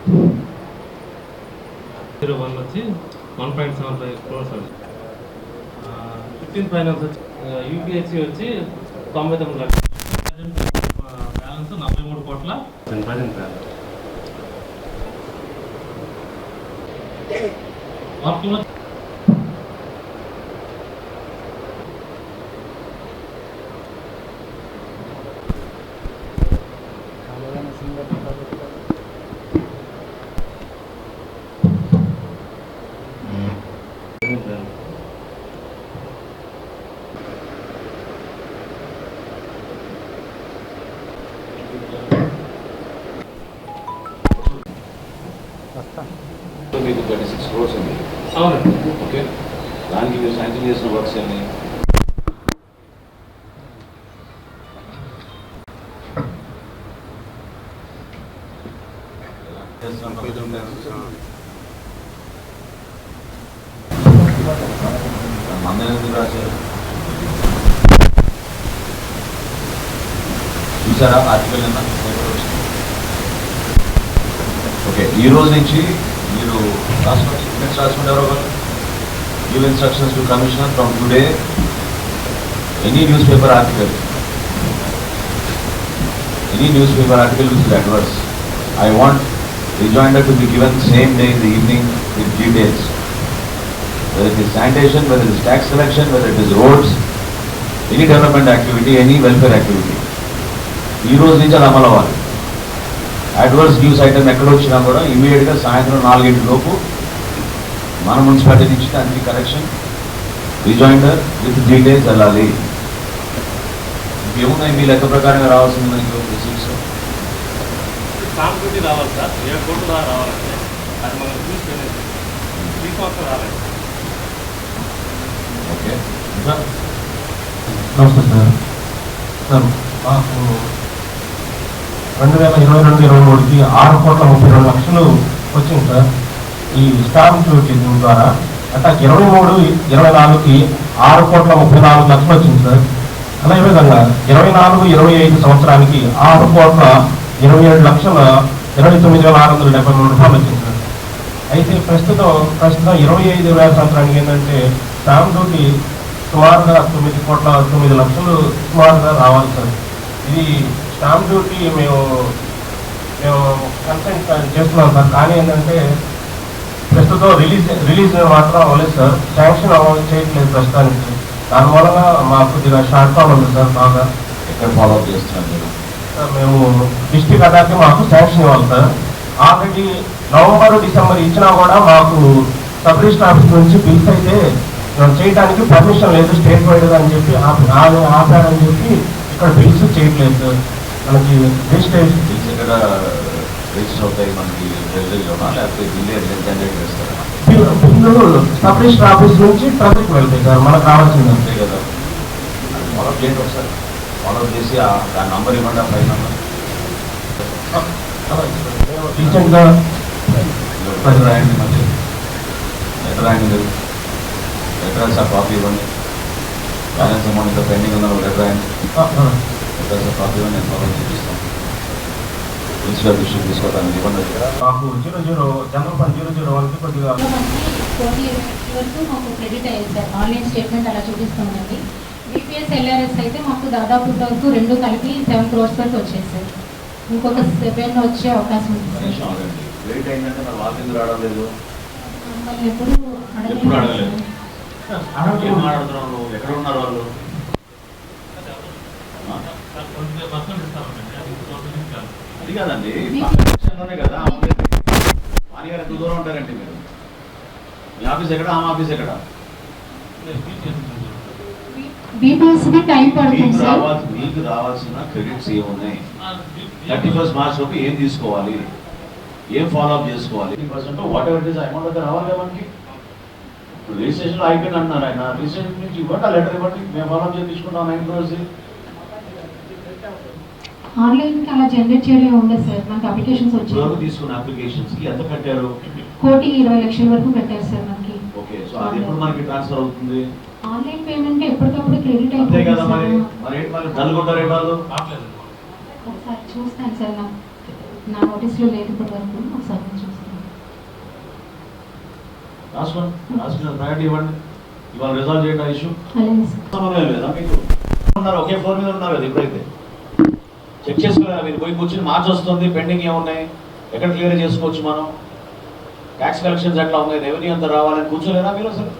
01 వచ్చి 1.75 crores అండి. 15 finance వచ్చి యూపీహెచ్సి వచ్చి 99 లక్షలు. బ్యాలెన్స్ 43 కోట్ల ప్రజెంట్ బ్యాలెన్స్. వర్క్లో మీకు 36 crores అండి. అవునండి. ఓకే, దానికి మీరు శాంక్షన్ చేసిన వర్క్స్ అన్ని మందెందుకు రాశారు చూసారా ఆర్టికల్ అన్నా? ఓకే, ఈ రోజు నుంచి మీరు రాసుకుంటారు. Give instructions to commissioner from today any news paper article which is adverse, I want rejoinder to be given same day in the evening with details, whether it is sanitation, whether it is tax collection, whether it is roads, any development activity, any welfare activity. ఈ రోజు నుంచి అది అమలు అవ్వాలి. Adverse news item ఎక్కడ వచ్చినా కూడా ఇమీడియట్గా సాయంత్రం 4 లోపు మన మున్సిపాలిటీ నుంచి దానికి కరెక్షన్ రిజాయిండర్ విత్ డీటెయిల్స్ వెళ్ళాలి. ఇంకేమున్నాయి మీ లెక్క ప్రకారంగా రావాల్సింది మనకి రిసీట్స్? స్టాంప్ డ్యూటీ రావాలి సార్. 7 కోట్లు రావాలంటే అది మనం చూసుకునేది 3 కోట్లు రావాలి. ఓకే, నమస్తే సార్. సార్ మాకు 2022-23కి 6,32,00,000 వచ్చింది సార్. ఈ స్టాంప్ డ్యూటీ ద్వారా అంటే 23-24కి 6,34,00,000 వచ్చింది సార్. అదేవిధంగా 24-25 సంవత్సరానికి 6,27,29,673 రూపాయలు వచ్చింది సార్. అయితే ప్రస్తుతం 25-26 సంవత్సరానికి ఏంటంటే స్టాంప్ డ్యూటీ సుమారుగా 9,09,00,000 సుమారుగా రావాలి సార్. ఇది స్టాంప్ డ్యూటీ మేము కన్సెంట్ చేస్తున్నాం సార్. కానీ ఏంటంటే ప్రస్తుతం రిలీజ్ మాత్రం అవ్వలేదు సార్. శాంక్షన్ చేయట్లేదు ప్రస్తుతానికి. దాని మూలంగా మాకు కొద్దిగా షార్ట్ ఫాల్ ఉంది సార్. బాగా ఎక్కడ ఫాలో అప్ చేస్తున్నారు మీరు? సార్ మేము డిస్ట్రిక్ట్ అథారిటీ మాకు శాంక్షన్ ఇవ్వాలి సార్. ఆల్రెడీ నవంబర్, డిసెంబర్ ఇచ్చినా కూడా మాకు సబ్ రిజిస్టర్ ఆఫీస్ నుంచి బిల్స్ అయితే చేయడానికి పర్మిషన్ లేదు స్టేట్ వైడ్ అని చెప్పి ఆపారని చెప్పి ఇక్కడ బిల్స్ చేయట్లేదు సార్. మనకి రిజిస్ట్రేషన్ బిల్స్ ఎక్కడ రిజిస్టర్ అవుతాయి? మనకి రెగ్యులర్లోనా లేకపోతే బిల్లు జనరేట్ చేస్తారా? బిల్లు సబ్ రిజిస్టర్ ఆఫీస్ నుంచి ట్రాఫిక్ వెళ్తాయి సార్. మనకు కావాల్సింది అంతే కదా. ఫాలోఅప్ చేయండి ఒకసారి. ఫాలోఅప్ చేసి ఆ నంబర్ ఇవ్వండి, ఆ ఫైల్ నంబర్ రీసెంట్గా లెటర్ రాయండి. మళ్ళీ లెటర్ రాయండి మీరు. లెటర్ రాసి ఆ కాపీ ఇవ్వండి. బ్యాలెన్స్ అమౌంట్ ఇంకా పెండింగ్ ఉన్న లెటర్ రాయండి. లెటర్ రాసి కాపీ ఇవ్వండి. నేను ఫాలో చేపిస్తాను. ప్రిన్సిపల్ దృష్టికి తీసుకోవడానికి ఇవ్వండి. మాకు 00 జనరల్ ఫండ్ 001కి కొద్దిగా వరకు మాకు క్రెడిట్ అయ్యింది సార్. ఆన్లైన్ స్టేట్మెంట్ అలా చూపిస్తామండి. బీపీఎస్ ఎల్ఆర్ఎస్ అయితే మాకు దాదాపు వరకు 2 కలిపి 7 crores వరకు వచ్చేది సార్. ఇంకొక 7 వచ్చే అవకాశం ఉంది సార్. క్రెడిట్ అయిందంటే మరి వాళ్ళు ఎందుకు రావడం లేదు? మళ్ళీ ఎప్పుడు అడగలేదు. ఏం మాట్లాడుతున్నావు నువ్వు? ఎక్కడ ఉన్నారు వాళ్ళు? అది కాదండి, పక్కనే కదా. వాణిగారు ఎంత దూరం ఉంటారంటే మీరు? మీ ఆఫీస్ ఎక్కడ? ఆమె ఆఫీస్ ఎక్కడ? మీకు రావాల్సిన క్రెడిట్స్ ఏమున్నాయి? 31st March లోపు ఏం తీసుకోవాలి, ఏం ఫాలో అప్ చేసుకోవాలి? 30% what ever it is amount అయితే రావాలి కదా మనకి. ఇప్పుడు రిజిస్ట్రేషన్ అయిపోయింది అంటున్నారు ఆయన. రిజిస్ట్రేషన్ నుంచి ఇవ్వండి, ఆ లెటర్ ఇవ్వండి, మేము ఫాలో అప్ చేసి తీసుకుంటాం 9 crores. ఆన్లైన్ కి అలా జనరేట్ చేయడం ఉండదు సార్. మనకి అప్లికేషన్స్ వచ్చాయి. తీసుకున్న అప్లికేషన్స్ కి ఎంత కట్టారు? 1,20,00,000 వరకు పెట్టారు సార్ మనకి. ఓకే, సో అది ఎప్పుడు మనకి ట్రాన్స్ఫర్ అవుతుంది? ఆన్లైన్ పేమెంట్ ఎప్పటికప్పుడు క్రెడిట్ అంతే అయిపోతుంది కదా. సార్. మరి డల్గొట్టారు వాళ్ళు. ఒకసారి చూస్తాను సార్. నాకు నా నోటీస్లో లేదు ఇప్పటి వరకు సబ్మిట్ చేస్తాను. రాసుకున్న ప్రయారిటీ ఇవ్వండి. ఇవాళ రిజాల్వ్ చేయండి ఆ ఇష్యూ. అలాగే సార్. సమన్వయం లేదా మీకు? ఉన్నారు, ఒకే ఫ్లోర్ మీద ఉన్నారు కదా ఇప్పుడైతే. చెక్ చేసుకోవాలి, మీరు పోయి కూర్చొని మార్చి వస్తుంది, పెండింగ్ ఏమున్నాయి, ఎక్కడ క్లియర్ చేసుకోవచ్చు మనం, ట్యాక్స్ కలెక్షన్స్ ఎట్లా ఉన్నాయి, రెవెన్యూ ఎంత రావాలని కూర్చోలేదా మీరు అసలు?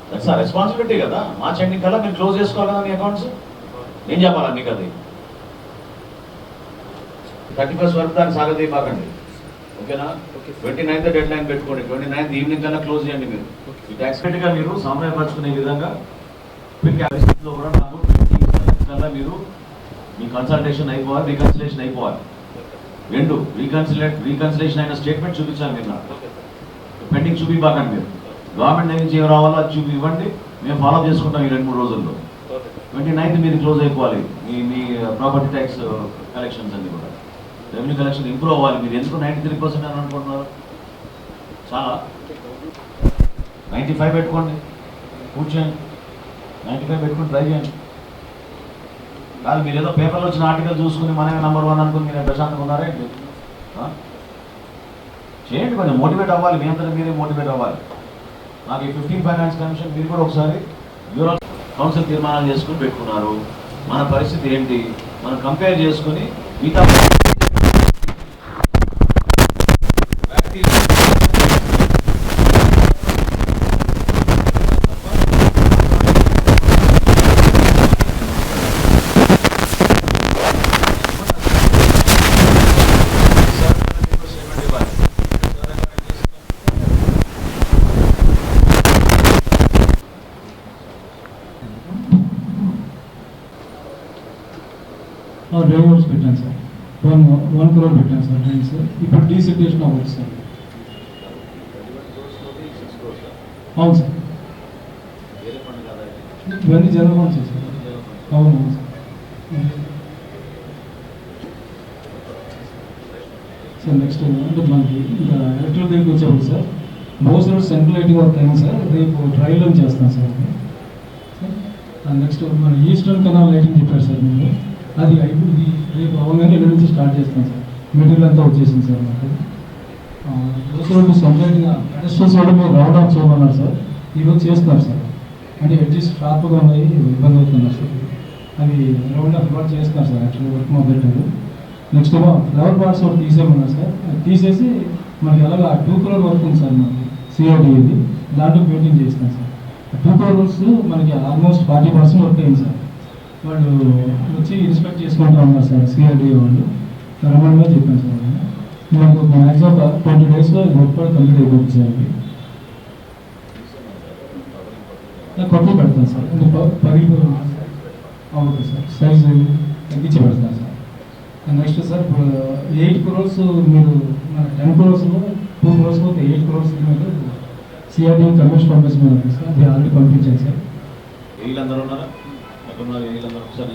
దట్స్ ఆ రెస్పాన్సిబిలిటీ కదా. మార్చ్ ఎండింగ్ కల్లా మీరు క్లోజ్ చేసుకోవాలి కదా మీ అకౌంట్స్. నేను చెప్పాలా మీకు అది? 31st వరకు దాన్ని సాగదీయకండి, ఓకేనా? 29th డెడ్ లైన్ పెట్టుకోండి, 29th ఈవినింగ్ కన్నా క్లోజ్ చేయండి మీరు. ఈ ట్యాక్స్ గా మీరు సమన్వయపరుచుకునే విధంగా లో కూడా నాకు 20 కల్లా మీరు మీ కన్సల్టేషన్ అయిపోవాలి, రీకన్సిలేషన్ అయిపోవాలి. రెండు రీకన్సిలేషన్ అయిన స్టేట్మెంట్ చూపించాలి మీరు. నాకు పెండింగ్ చూపివ్వకండి మీరు. గవర్నమెంట్ నుంచి ఏం రావాలో అది చూపి ఇవ్వండి, మేము ఫాలో చేసుకుంటాం ఈ 2-3 రోజుల్లో. 29th మీరు క్లోజ్ అయిపోవాలి మీ ప్రాపర్టీ ట్యాక్స్ కలెక్షన్స్ అన్ని కూడా. రెవెన్యూ కలెక్షన్ ఇంప్రూవ్ అవ్వాలి. మీరు ఎందుకు 93% అని అనుకుంటున్నారు? చాలా 95 పెట్టుకోండి, కూర్చోండి, 95 పెట్టుకుని ట్రై చేయండి. కాదు మీరు ఏదో పేపర్లో వచ్చిన ఆర్టికల్ చూసుకుని మనమే నెంబర్ 1 అనుకుని మీరు ప్రశాంతంగా ఉన్నారా? చేయండి, కొంచెం మోటివేట్ అవ్వాలి, మీ అంతా మీరే మోటివేట్ అవ్వాలి. నాకు ఈ 15 ఫైనాన్స్ కమిషన్ మీరు కూడా ఒకసారి బ్యూరో కౌన్సిల్ తీర్మానాలు చేసుకుని పెట్టుకున్నారు. మన పరిస్థితి ఏంటి మనం కంపేర్ చేసుకుని మిగతా డ్రైవర్స్ పెట్టాను సార్, 1 crore పెట్టాను సార్ డ్రైవర్స్. ఇప్పుడు డీసిటేషన్ అవ్వచ్చు సార్. అవును సార్, ఇవన్నీ జనరల్ ఫండ్స్ సార్. అవును సార్. సార్ నెక్స్ట్ అంటే మనకి ఇంకా ఎలక్ట్రికల్ దగ్గరికి వచ్చేప్పుడు sir, most road central lighting work అయింది సార్, రేపు ట్రయల్ రన్ చేస్తాను సార్. నెక్స్ట్ మన ఈస్టర్న్ కెనాల్ లైటింగ్ చెప్పారు సార్ మీరు, అది అయిపోయింది. రేపు అవగానే ఇక్కడ నుంచి స్టార్ట్ చేస్తాం సార్. మెటీరియల్ అంతా వచ్చేసింది సార్ మాకు. రోజు రోడ్డు సపరేట్గా పెడస్టల్స్ కూడా మీరు రౌండ్ ఆఫ్ చేయమన్నారు సార్, ఈరోజు చేస్తున్నారు సార్. అంటే ఎడ్జెస్ షార్ప్గా ఉన్నాయి, ఇబ్బంది అవుతున్నారు సార్. అవి రౌండ్ ఆఫ్ కూడా చేస్తున్నారు సార్. యాక్చువల్లీ వర్క్ మొదలెట్టారు. నెక్స్ట్ ఫ్లవర్ పార్ట్స్ ఒకటి తీసేయమన్నారు సార్, అది తీసేసి మనకి ఎలాగ 2 crore వర్క్ ఉంది సార్ మనకి సిఐడి ఇది, దాంట్లో పెయింటింగ్ చేస్తాం సార్. 2 crore వర్క్స్ మనకి ఆల్మోస్ట్ 40% వర్క్ అయింది సార్. వాళ్ళు వచ్చి ఇన్స్పెక్ట్ చేసుకుంటూ ఉన్నారు సార్ సిఆర్డీ వాళ్ళు. రమ్మనిగా చెప్పాను సార్. మాకు మ్యాక్సిమం 20 daysలో వర్క్ కూడా కంప్లీట్ అయిపోతుంది సార్. అది కొత్త పెడతాను సార్, అంటే పగిలిపోయి అవుతుంది సార్, సైజు తగ్గించి పెడతాను సార్. నెక్స్ట్ సార్ ఇప్పుడు 8 crores మీరు మన 10 crores-లో 2 crores 8 crores మీరు సిఆర్డీ కమిషన్ పంపిస్తున్నారు సార్. అది ఆల్రెడీ పంపించాను సార్. వీళ్ళందరూ ఉన్నారా? వీళ్ళందరూ ఒకసారి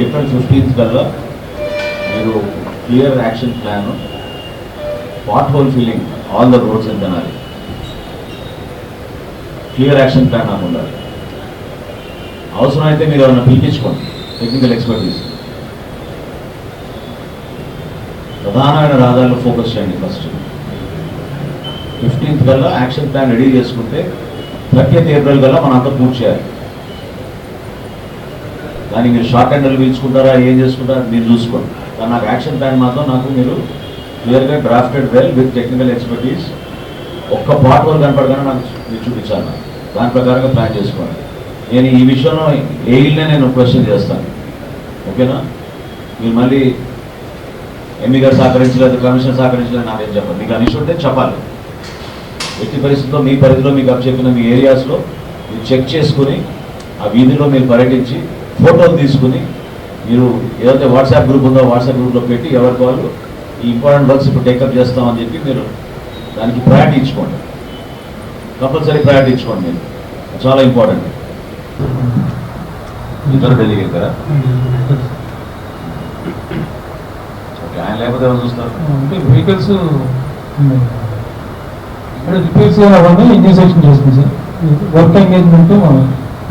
April 15th కల్లా మీరు clear action plan, pothole filling all the roads in Tenali, clear action plan నాకు ఉండాలి. అవసరమైతే మీరు ఏమైనా పిలిపించుకోండి, టెక్నికల్ ఎక్స్పర్టీస్. ప్రధానమైన రహదారులు ఫోకస్ చేయండి. ఫస్ట్ 15th కల్లా యాక్షన్ ప్లాన్ రెడీ చేసుకుంటే 30th April కల్లా మనం అంతా పూర్తి చేయాలి. దానికి మీరు షార్ట్ హ్యాండల్ పిలుచుకుంటారా, ఏం చేసుకుంటారా మీరు చూసుకోండి. కానీ నాకు యాక్షన్ ప్లాన్ మాత్రం నాకు మీరు క్లియర్గా drafted well with technical expertise. ఒక్క పార్ట్ వరకు కనపడగానే నాకు మీరు చూపించాలి. నాకు దాని ప్రకారంగా ప్లాన్ చేసుకోండి. నేను ఈ విషయంలో ఏఈల్నే నేను క్వశ్చన్ చేస్తాను, ఓకేనా? మీరు మళ్ళీ ఎంఈ గారు సహకరించలేదు, కమిషనర్ సహకరించలేదు నాకేం చెప్పాలి. మీకు అనిష్ ఉంటే చెప్పాలి. ఎట్టి పరిస్థితుల్లో మీ పరిధిలో మీకు అప్పచెప్పిన మీ ఏరియాస్లో మీరు చెక్ చేసుకుని ఆ వీధిలో మీరు పర్యటించి ఫోటోలు తీసుకుని మీరు ఏదైతే వాట్సాప్ గ్రూప్ ఉందో వాట్సాప్ గ్రూప్లో పెట్టి ఎవరికి వాళ్ళు ఈ ఇంపార్టెంట్ వర్క్స్ ఇప్పుడు టేకప్ చేస్తామని చెప్పి మీరు దానికి ప్రయారిటీ ఇచ్చుకోండి. కంపల్సరీ ప్రయారిటీ ఇచ్చుకోండి. మీరు చాలా ఇంపార్టెంట్. ఇద్దరు ఢిల్లీకి వెళ్తారా? ఓకే, ఆయన లేకపోతే ఎవరు చూస్తారు? అంటే వెహికల్స్ రిపేర్స్ అవన్నీ ఇంజెక్షన్ చేస్తుంది sir. Work engagement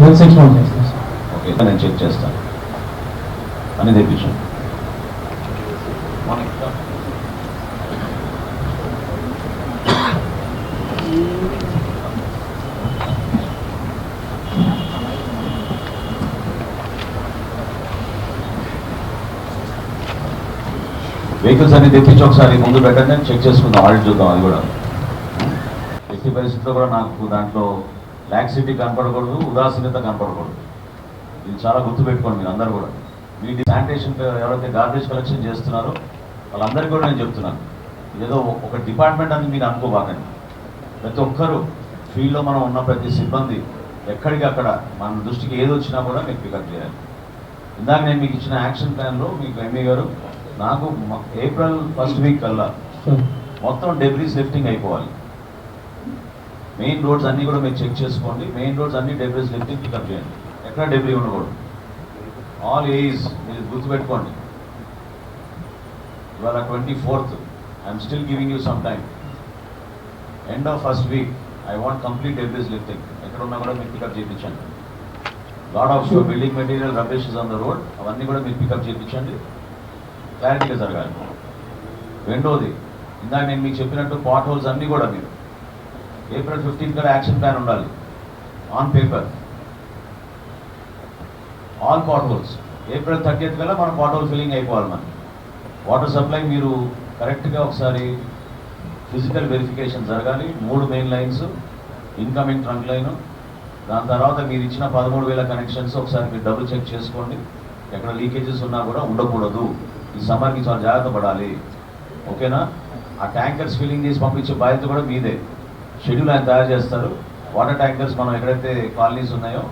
well section చేస్తాం సార్. ఓకే, నేను చెక్ చేస్తాను అని తెప్పించాను. వెహికల్స్ అన్ని తెప్పించి ఒకసారి ముందు పెట్టండి, చెక్ చేసుకుందాం, ఆడిట్ చూద్దాం. అది కూడా ఎట్టి పరిస్థితుల్లో కూడా నాకు దాంట్లో లాక్సిటీ కనపడకూడదు, ఉదాసీనత కనపడకూడదు. ఇది చాలా గుర్తుపెట్టుకోండి మీరు అందరూ కూడా. మీ శానిటేషన్ ఎవరైతే గార్బేజ్ కలెక్షన్ చేస్తున్నారో వాళ్ళందరికీ కూడా నేను చెప్తున్నాను, ఏదో ఒక డిపార్ట్మెంట్ అని మీరు అనుకోబాకండి. ప్రతి ఒక్కరూ ఫీల్డ్లో మనం ఉన్న ప్రతి సిబ్బంది ఎక్కడికి అక్కడ మన దృష్టికి ఏది వచ్చినా కూడా మీరు పికప్ చేయాలి. ఇందాక నేను మీకు ఇచ్చిన యాక్షన్ ప్లాన్లో మీకు ఎంఈ గారు నాకు ఏప్రిల్ ఫస్ట్ వీక్ కల్లా మొత్తం డెబ్రీస్ లిఫ్టింగ్ అయిపోవాలి. మెయిన్ రోడ్స్ అన్నీ కూడా మీరు చెక్ చేసుకోండి. మెయిన్ రోడ్స్ అన్ని డెబ్రీస్ లిఫ్టింగ్ పికప్ చేయండి, ఎక్కడ డెబ్రీ ఉండకూడదు. ఆల్ ఏజ్ మీరు గుర్తుపెట్టుకోండి. ఇవాళ 24th, I'm still giving you some time. End of first week I want complete debris lifting. ఎక్కడ ఉన్నా కూడా మీరు పికప్ చేయించండి. Lot of building material rubbishes on the road, అవన్నీ కూడా మీరు పికప్ చేయించండి. క్లారిటీగా జరగాలి. రెండోది, ఇందాక నేను మీకు చెప్పినట్టు పాట్ హోల్స్ అన్నీ కూడా మీరు ఏప్రిల్ 15th కూడా యాక్షన్ ప్లాన్ ఉండాలి on paper. All potholes April 30th కల్లా మన పాట్ హోల్ ఫిల్లింగ్ అయిపోవాలి. మనకి వాటర్ సప్లై మీరు కరెక్ట్గా ఒకసారి ఫిజికల్ వెరిఫికేషన్ జరగాలి. 3 main lines, incoming trunk line, దాని తర్వాత మీరు ఇచ్చిన 13,000 కనెక్షన్స్ ఒకసారి మీరు డబుల్ చెక్ చేసుకోండి. ఎక్కడ లీకేజెస్ ఉన్నా కూడా ఉండకూడదు. ఈ సమ్మర్కి చాలా జాగ్రత్త పడాలి. ఓకేనా? ఆ ట్యాంకర్స్ ఫిల్లింగ్ చేసి పంపించే బాధ్యత కూడా మీదే. షెడ్యూల్ ఆయన తయారు చేస్తారు. వాటర్ ట్యాంకర్స్ మనం ఎక్కడైతే కాలనీస్ ఉన్నాయో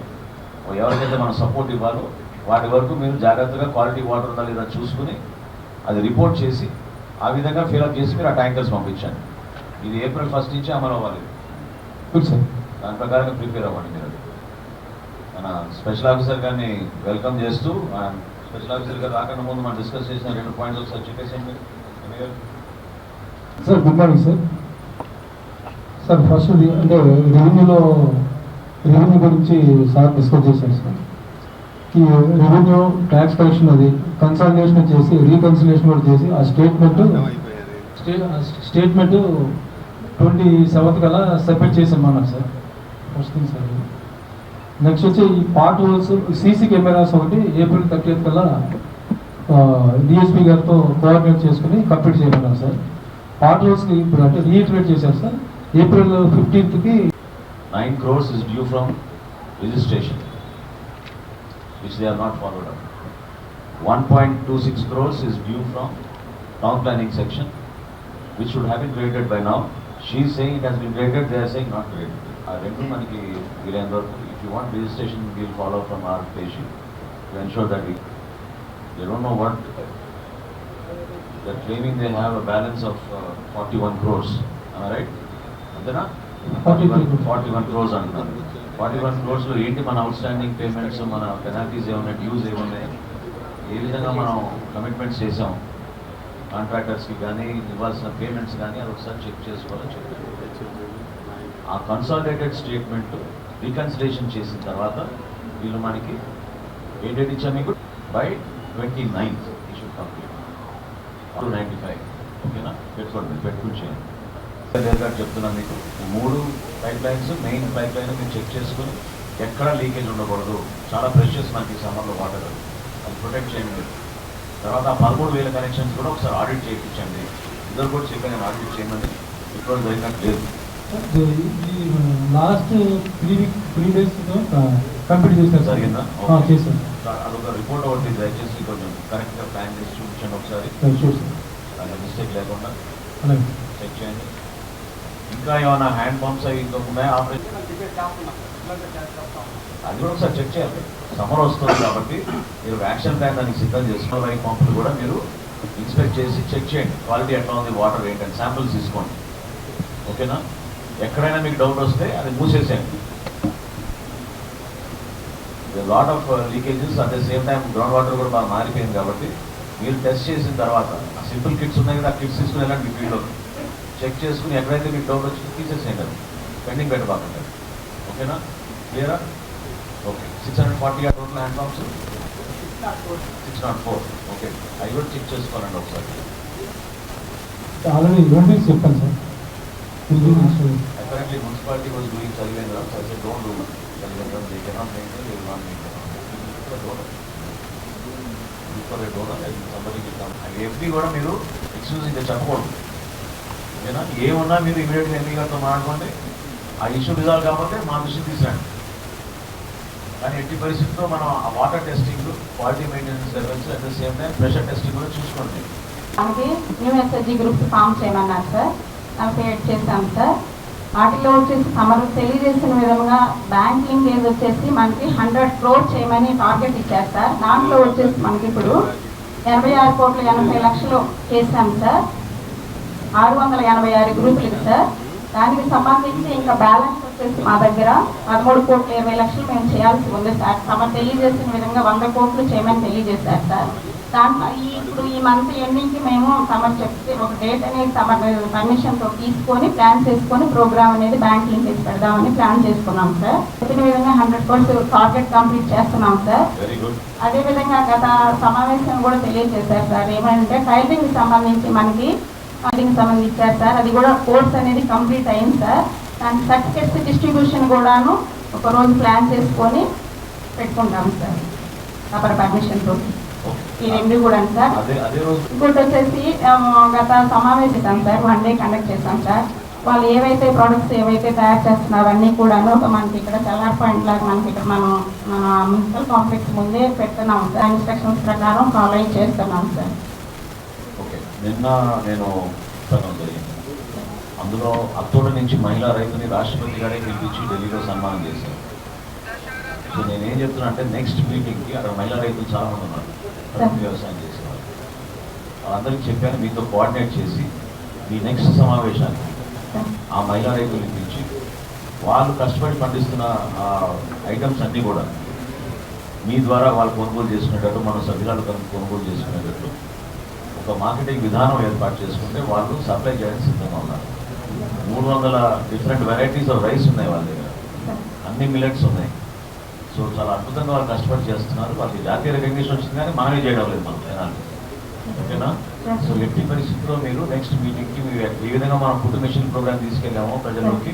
ఎవరికైతే మనం సపోర్ట్ ఇవ్వాలో వాటి వరకు మీరు జాగ్రత్తగా క్వాలిటీ వాటర్ ఉందా లేదా చూసుకుని అది రిపోర్ట్ చేసి ఆ విధంగా ఫిల్అప్ చేసి మీరు ఆ ట్యాంకర్స్ పంపించండి. ఇది ఏప్రిల్ 1st నుంచి అమలు అవ్వాలి. దాని ప్రకారంగా ప్రిపేర్ అవ్వండి మీరు. మన స్పెషల్ ఆఫీసర్ గారిని వెల్కమ్ చేస్తూ, స్పెషల్ ఆఫీసర్ గారు రాకుండా ముందు మనం డిస్కస్ చేసిన 2 పాయింట్స్ ఒకసారి చెప్పేసేయండి. Sir good morning sir. Sir first అంటే రెవెన్యూ గురించి సార్ డిస్కస్ చేశారు సార్. ఈ రెవెన్యూ ట్యాక్స్ కలెక్షన్ అది కన్సల్టేషన్ చేసి రీకన్సిలేషన్ కూడా చేసి ఆ స్టేట్మెంట్ 27th కల్లా సబ్మిట్ చేసామన్నారు sir. First thing sir. Next వచ్చి ఈ పార్ట్ హోల్స్ సీసీ కెమెరాస్ ఒకటి ఏప్రిల్ 30th కల్లా డిఎస్పీ గారితో కోఆర్డినేట్ చేసుకుని కంప్లీట్ చేయమన్నారు సార్. పార్ట్ హోల్స్కి ఇప్పుడు అంటే రీఇటరేట్ చేశారు sir. April 15th 9 crores is due from registration, which they are not followed up. 1.26 crores is due from town planning section, which should have been created by now. She is saying it has been created, they are saying not created. If you want registration, we will follow from our station to ensure that they don't know what they're claiming. They have a balance of 41 crores. Am I right? Andana? 41 crores అంటున్నారు. 41 crores లో ఏంటి మన out standing payments, మన penalties ఏమన్నా, dues ఏమన్నాయి, ఏ విధంగా మనం commitments చేసాం కాంట్రాక్టర్స్కి కానీ ఇవ్వాల్సిన పేమెంట్స్ కానీ అది ఒకసారి చెక్ చేసుకోవాలని చెప్పారు. ఆ కన్సాలిడేటెడ్ స్టేట్మెంట్ రీకన్సిలేషన్ చేసిన తర్వాత వీళ్ళు మనకి ఏ డేట్ ఇచ్చా మీకు బై 29th ఈ షుడ్ కంప్లీట్ 295. ఓకేనా? పెట్టుకుని చేయండి. గారు చెప్తున్నాను మీకు, 3 pipe lines, main pipe line మీరు చెక్ చేసుకుని ఎక్కడా లీకేజ్ ఉండకూడదు. చాలా ప్రెషియస్ మనకి సమ్మర్లో వాటర్, అది ప్రొటెక్ట్ చేయండి మీరు. తర్వాత 13,000 కనెక్షన్స్ కూడా ఒకసారి ఆడిట్ చేయించండి. ఇద్దరు కూడా చెప్పాను ఆడిట్ చేయమని. ఇప్పుడు జరిగినట్టు లేదు. లాస్ట్ 3 days కంప్లీట్ చేశారు. జరిగిందా? చేశారు. అదొక రిపోర్ట్ ఒకటి దయచేసి కొంచెం కరెక్ట్గా ప్లాన్ చేసి చూపించండి ఒకసారి. దాంట్లో మిస్టేక్ లేకుండా చెక్ చేయండి. ఇంకా ఏమైనా హ్యాండ్ పంప్స్ అవి ఇంకా ఉన్నాయా ఆపరేషన్, అది కూడా ఒకసారి చెక్ చేయాలి. సమ్మర్ వస్తుంది కాబట్టి మీరు యాక్షన్ ప్లాన్ దానికి సిద్ధం చేసుకున్న ఈ పంపులు కూడా మీరు ఇన్స్పెక్ట్ చేసి చెక్ చేయండి. క్వాలిటీ ఎట్లా ఉంది, వాటర్ ఏంటంటే శాంపుల్స్ తీసుకోండి. ఓకేనా? ఎక్కడైనా మీకు డౌట్ వస్తే అది మూసేసేయండి. Lot of leakages, at the same time ground water కూడా బాగా మారిపోయింది కాబట్టి మీరు టెస్ట్ చేసిన తర్వాత ఆ సింపుల్ కిట్స్ ఉన్నాయి కదా, ఆ కిట్స్ తీసుకుని వెళ్ళండి మీ ఫీల్డ్లో చెక్ చేసుకుని ఎక్కడైతే మీకు డౌట్ వచ్చిందో తీసేసేయండి. అది పెండింగ్ పెట్టబాకండి. ఓకేనా? క్లియరా? Okay. 640 total hand pumps, 604. Okay, అవి కూడా చెక్ చేసుకోవాలండి ఒకసారి. ఆల్రెడీ నోటీస్ చెప్పాను sir. Apparently municipality was doing Salivendra, so I said don't do Salivendra, they cannot maintain, they will not maintain. Look for a donor. Look for a donor and somebody will come. And FD కూడా మీరు excuse ఇంకా చెప్పకూడదు. ఓకేనా? ఏమున్నా మీరు ఇమీడియట్గా MP గారితో మాట్లాడుకోండి. ఆ ఇష్యూ రిజాల్వ్ కాకపోతే మా దృష్టి తీసుకురండి. కానీ ఎట్టి పరిస్థితుల్లో మనం ఆ water testing, quality maintenance levels, at the same time pressure testing కూడా చూసుకోండి. మనకి న్యూ ఎస్ఎస్జి గ్రూప్స్ ఫామ్ చేయమన్నారు సార్, క్రియేట్ చేశాం సార్. వాటిలో వచ్చేసి తమరు తెలియజేసిన విధంగా బ్యాంక్ లింకేజ్ వచ్చేసి మనకి 100 crores చేయమని టార్గెట్ ఇచ్చారు సార్. దాంట్లో వచ్చేసి మనకి ఇప్పుడు 86,80,00,000 చేశాం సార్, 686 గ్రూపులకి సార్. దానికి సంబంధించి ఇంకా బ్యాలెన్స్ వచ్చేసి మా దగ్గర 13,20,00,000 మేము చేయాల్సి ఉంది సార్. తమరు తెలియజేసిన విధంగా 100 కోట్లు చేయమని తెలియజేశారు సార్. దాంట్లో ఇప్పుడు ఈ మంత్ ఎండింగ్కి మేము తమరు చెప్తే ఒక డేట్ అనేది తమ పర్మిషన్తో తీసుకొని ప్లాన్ చేసుకొని ప్రోగ్రామ్ అనేది బ్యాంక్ లింకేజ్ పెడదామని ప్లాన్ చేసుకున్నాం సార్. చెప్పిన విధంగా 100 crores టార్గెట్ కంప్లీట్ చేస్తున్నాం సార్. అదేవిధంగా గత సమావేశం కూడా తెలియజేశారు సార్, ఏమంటే టైలింగ్కి సంబంధించి మనకి సంబంధించారు సార్. అది కూడా కోర్స్ అనేది కంప్లీట్ అయింది సార్. దాని సర్టిఫికెట్స్ డిస్ట్రిబ్యూషన్ కూడాను ఒకరోజు ప్లాన్ చేసుకొని పెట్టుకుంటాం సార్ తమ పర్మిషన్తో. ఈ రెండు కూడా సార్. ఇంకోటి వచ్చేసి గత సమావేశం సార్ 1 day కండక్ట్ చేశాం సార్. వాళ్ళు ఏవైతే ప్రోడక్ట్స్ ఏవైతే తయారు చేస్తున్నారో అన్నీ కూడాను మనకి ఇక్కడ సెల్లార్ పాయింట్ లాగా మనకి ఇక్కడ మన మున్సిపల్ కాంప్లెక్స్ ముందే పెడుతున్నాం సార్. ఇన్స్ట్రక్షన్స్ ప్రకారం ఫాలో చేస్తున్నాం సార్. ఓకే, నిన్న నేను జరిగింది. అందులో అక్టోబర్ నుంచి మహిళా రైతుని రాష్ట్రపతి గారే పిలిపించి ఢిల్లీలో సన్మానం చేశారు. సో నేనేం చెప్తున్నా అంటే నెక్స్ట్ మీటింగ్కి అక్కడ మహిళా రైతులు చాలామంది ఉన్నారు, వ్యవసాయం చేసేవాళ్ళు. వాళ్ళందరికీ చెప్పాను మీతో కోఆర్డినేట్ చేసి మీ నెక్స్ట్ సమావేశానికి ఆ మహిళా రైతుల్ని పిలిచి వాళ్ళు కష్టపడి పండిస్తున్న ఐటమ్స్ అన్నీ కూడా మీ ద్వారా వాళ్ళు కొనుగోలు చేసుకునేటట్టు, మన సభ్యురాలు కొనుగోలు చేసుకునేటట్టు ఒక మార్కెటింగ్ విధానం ఏర్పాటు చేసుకుంటే వాళ్ళు సప్లై చేయడానికి సిద్ధంగా ఉన్నారు. 300 డిఫరెంట్ వెరైటీస్ ఆఫ్ రైస్ ఉన్నాయి వాళ్ళ దగ్గర, అన్ని మిల్లెట్స్ ఉన్నాయి. సో చాలా అద్భుతంగా వాళ్ళు కష్టపడి చేస్తున్నారు. వాళ్ళకి జాతీయ రికగ్నిషన్ వచ్చింది కానీ మనమే చేయడం లేదు మనం జనాలు. ఓకేనా? సో ఎట్టి పరిస్థితుల్లో మీరు నెక్స్ట్ మీటింగ్కి ఏ విధంగా మనం ఫుడ్ మిషన్ ప్రోగ్రామ్ తీసుకెళ్ళామో ప్రజల్లోకి,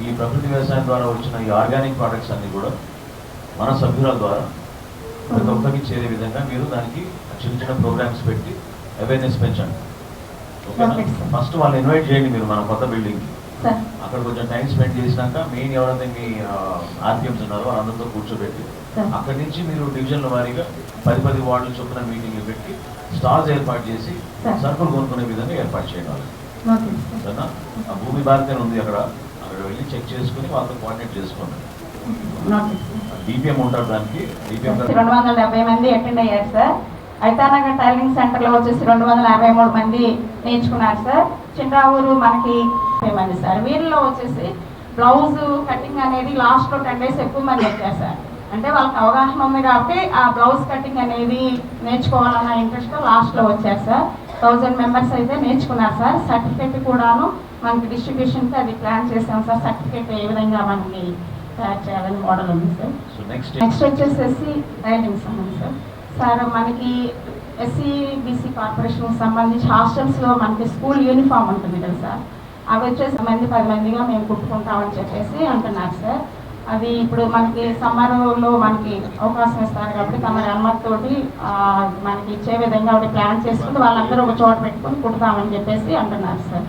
ఈ ప్రకృతి వ్యవసాయం ద్వారా వచ్చిన ఈ ఆర్గానిక్ ప్రోడక్ట్స్ అన్నీ కూడా మన సభ్యుల ద్వారా ప్రతి ఒక్కరికి చేరే విధంగా మీరు దానికి చిన్న చిన్న ప్రోగ్రామ్స్ పెట్టి అవేర్నెస్ పెంచండి. ఓకేనా? ఫస్ట్ వాళ్ళు ఇన్వైట్ చేయండి మీరు మన కొత్త బిల్డింగ్కి. అక్కడ కొంచెం టైం స్పెండ్ చేసినాక మెయిన్ ఎవరైతే మీ ఆర్పిఎంస్ ఉన్నారో వాళ్ళందరితో కూర్చోబెట్టి అక్కడి నుంచి మీరు డివిజన్ల వారీగా 10 వార్డులు చొప్పున మీటింగ్లు పెట్టి స్టాల్స్ ఏర్పాటు చేసి సరుకులు కొనుక్కునే విధంగా ఏర్పాటు చేయాలి. సరేనా? ఆ భూమి బాధ్యత ఉంది అక్కడ వెళ్ళి చెక్ చేసుకుని వాళ్ళతో కోఆర్డినేట్ చేసుకోండి. డిపిఎం ఉంటారు, దానికి డిపిఎం 270 మంది అటెండ్ అయ్యారు సార్. ఐతానగర్ టైలింగ్ సెంటర్లో వచ్చేసి 253 మంది నేర్చుకున్నారు సార్. చిన్నరావూరు మనకి 50 మంది సార్. వీరిలో వచ్చేసి బ్లౌజ్ కటింగ్ అనేది లాస్ట్లో 10 days ఎక్కువ మంది వచ్చారు సార్. అంటే వాళ్ళకి అవగాహన ఉంది కాబట్టి ఆ బ్లౌజ్ కటింగ్ అనేది నేర్చుకోవాలన్న ఇంట్రెస్ట్తో లాస్ట్లో వచ్చారు సార్. 1000 members అయితే నేర్చుకున్నారు సార్. సర్టిఫికేట్ కూడాను మనకి డిస్ట్రిబ్యూషన్కి అది ప్లాన్ చేసాం సార్. సర్టిఫికేట్ ఏ విధంగా మనకి తయారు చేయాలని మోడల్ ఉంది సార్. నెక్స్ట్ వచ్చేసి టైలింగ్ సంబంధించి సార్ మనకి ఎస్సీ బీసీ కార్పొరేషన్కి సంబంధించి హాస్టల్స్లో మనకి స్కూల్ యూనిఫామ్ ఉంటుంది కదా సార్. అవి వచ్చేసి 10 మందిగా మేము కుట్టుకుంటామని చెప్పేసి అంటున్నారు సార్. అది ఇప్పుడు మనకి సమ్మర్లో మనకి అవకాశం ఇస్తారు కాబట్టి తమ అనుమతితోటి మనకి ఇచ్చే విధంగా ఒకటి ప్లాన్ చేసుకుని వాళ్ళందరూ ఒక చోట పెట్టుకుని కుడతామని చెప్పేసి అంటున్నారు సార్.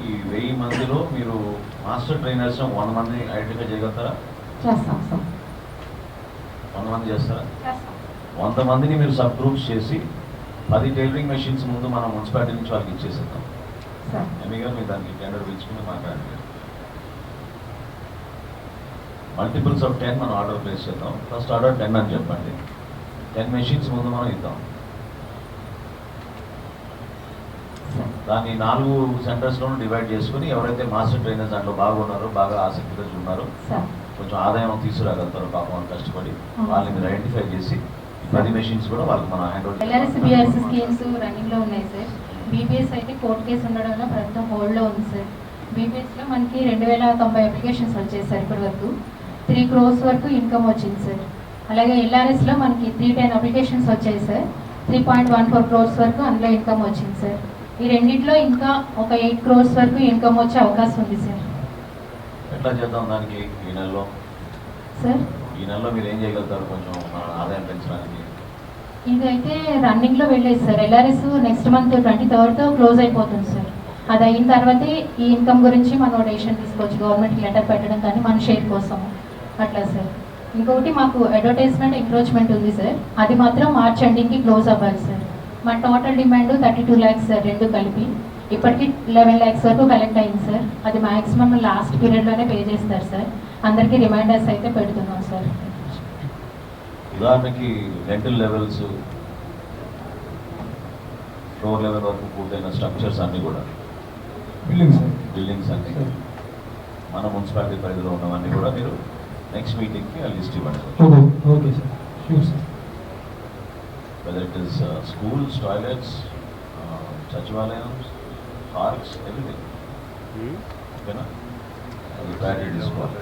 ఈ 1000 మందిలో మీరు మాస్టర్ ట్రైనర్స్ 100 మంది ఐడెంటిఫై చేయగలుగుతారా? చేస్తాం సార్. 100 మంది చేస్తారా? చేస్తాం. 100 మందిని మీరు సబ్ గ్రూప్స్ చేసి 10 టైలరింగ్ మెషిన్స్ ముందు మనం మున్సిపాలిటీ నుంచి వాళ్ళకి ఇచ్చేసేద్దాం. ఎంఈ గారు మీరు దానికి టెండర్ పిలుచుకుని మాట్లాడండి. మల్టిపుల్స్ ఆఫ్ 10 మనం ఆర్డర్ ప్లేస్ చేద్దాం. ఫస్ట్ ఆర్డర్ 10 అని చెప్పండి. 10 మెషిన్స్ ముందు మనం ఇద్దాం. దాన్ని 4 సెంటర్స్లోనూ డివైడ్ చేసుకుని ఎవరైతే మాస్టర్ ట్రైనర్స్ దాంట్లో బాగున్నారో, బాగా ఆసక్తిగా ఉన్నారో, కొంచెం ఆదాయం తీసుకురాగలుగుతారు పాపం అని కష్టపడి వాళ్ళని మీరు ఐడెంటిఫై చేసి 10 మెషిన్స్ కూడా వాళ్ళకి మనం hand over. LRS BRS schemes రన్నింగ్లో ఉన్నాయి సార్. బీబీఎస్ అయితే కోర్టు కేసు ఉండడం వల్ల ప్రస్తుతం హోల్డ్లో ఉంది సార్. బీపీఎస్లో మనకి 2090 అప్లికేషన్స్ వచ్చాయి సార్ ఇప్పటి వరకు. 3 crores వరకు ఇన్కమ్ వచ్చింది సార్. అలాగే ఎల్ఆర్ఎస్లో మనకి 310 అప్లికేషన్స్ వచ్చాయి సార్. 3.14 crores వరకు అందులో ఇన్కమ్ వచ్చింది సార్. ఈ రెండిట్లో ఇంకా ఒక 8 crores వరకు ఇన్కమ్ వచ్చే అవకాశం ఉంది సార్. ఎట్లా చేద్దాం దానికి ఈ నెలలో? సార్ ఈ నెలలో మీరు ఏం చేయగలుగుతారు కొంచెం ఆదాయం పెంచడానికి? ఇదైతే రన్నింగ్లో వెళ్ళేది sir. LRS next month 23rd close అయిపోతుంది సార్. అది అయిన తర్వాతే ఈ ఇన్కమ్ గురించి మనం డెసిషన్ తీసుకోవచ్చు, గవర్నమెంట్కి లెటర్ పెట్టడం కానీ మన షేర్ కోసం అట్లా సార్. ఇంకొకటి మాకు అడ్వర్టైజ్మెంట్ ఎంక్రోచ్మెంట్ ఉంది సార్. అది మాత్రం మార్చ్ ఎండింగ్కి క్లోజ్ అవ్వాలి సార్. మా టోటల్ డిమాండ్ 32 lakhs సార్, రెండు కలిపి. ఇప్పటికీ 11 lakhs వరకు కలెక్ట్ అయింది సార్. అది మ్యాక్సిమం లాస్ట్ పీరియడ్లోనే పే చేస్తారు సార్. అందరికీ రిమైండర్స్ అయితే పెడుతున్నాం సార్. ఉదాహరణకి రెంటల్ లెవెల్స్, ఫ్లోర్ లెవెల్ వరకు పూర్తయిన స్ట్రక్చర్స్ అన్నీ కూడా, బిల్డింగ్స్ అన్నీ మన మున్సిపాలిటీ పరిధిలో ఉన్నవన్నీ కూడా మీరు నెక్స్ట్ మీటింగ్కి ఆ లిస్ట్ ఇవ్వండి. Okay sir, sure sir. Whether it is schools, toilets, సచివాలయం, పార్క్స్, ఎవ్రీథింగ్. ఓకేనా? అది ప్యాటెడ్ తీసుకోవాలి.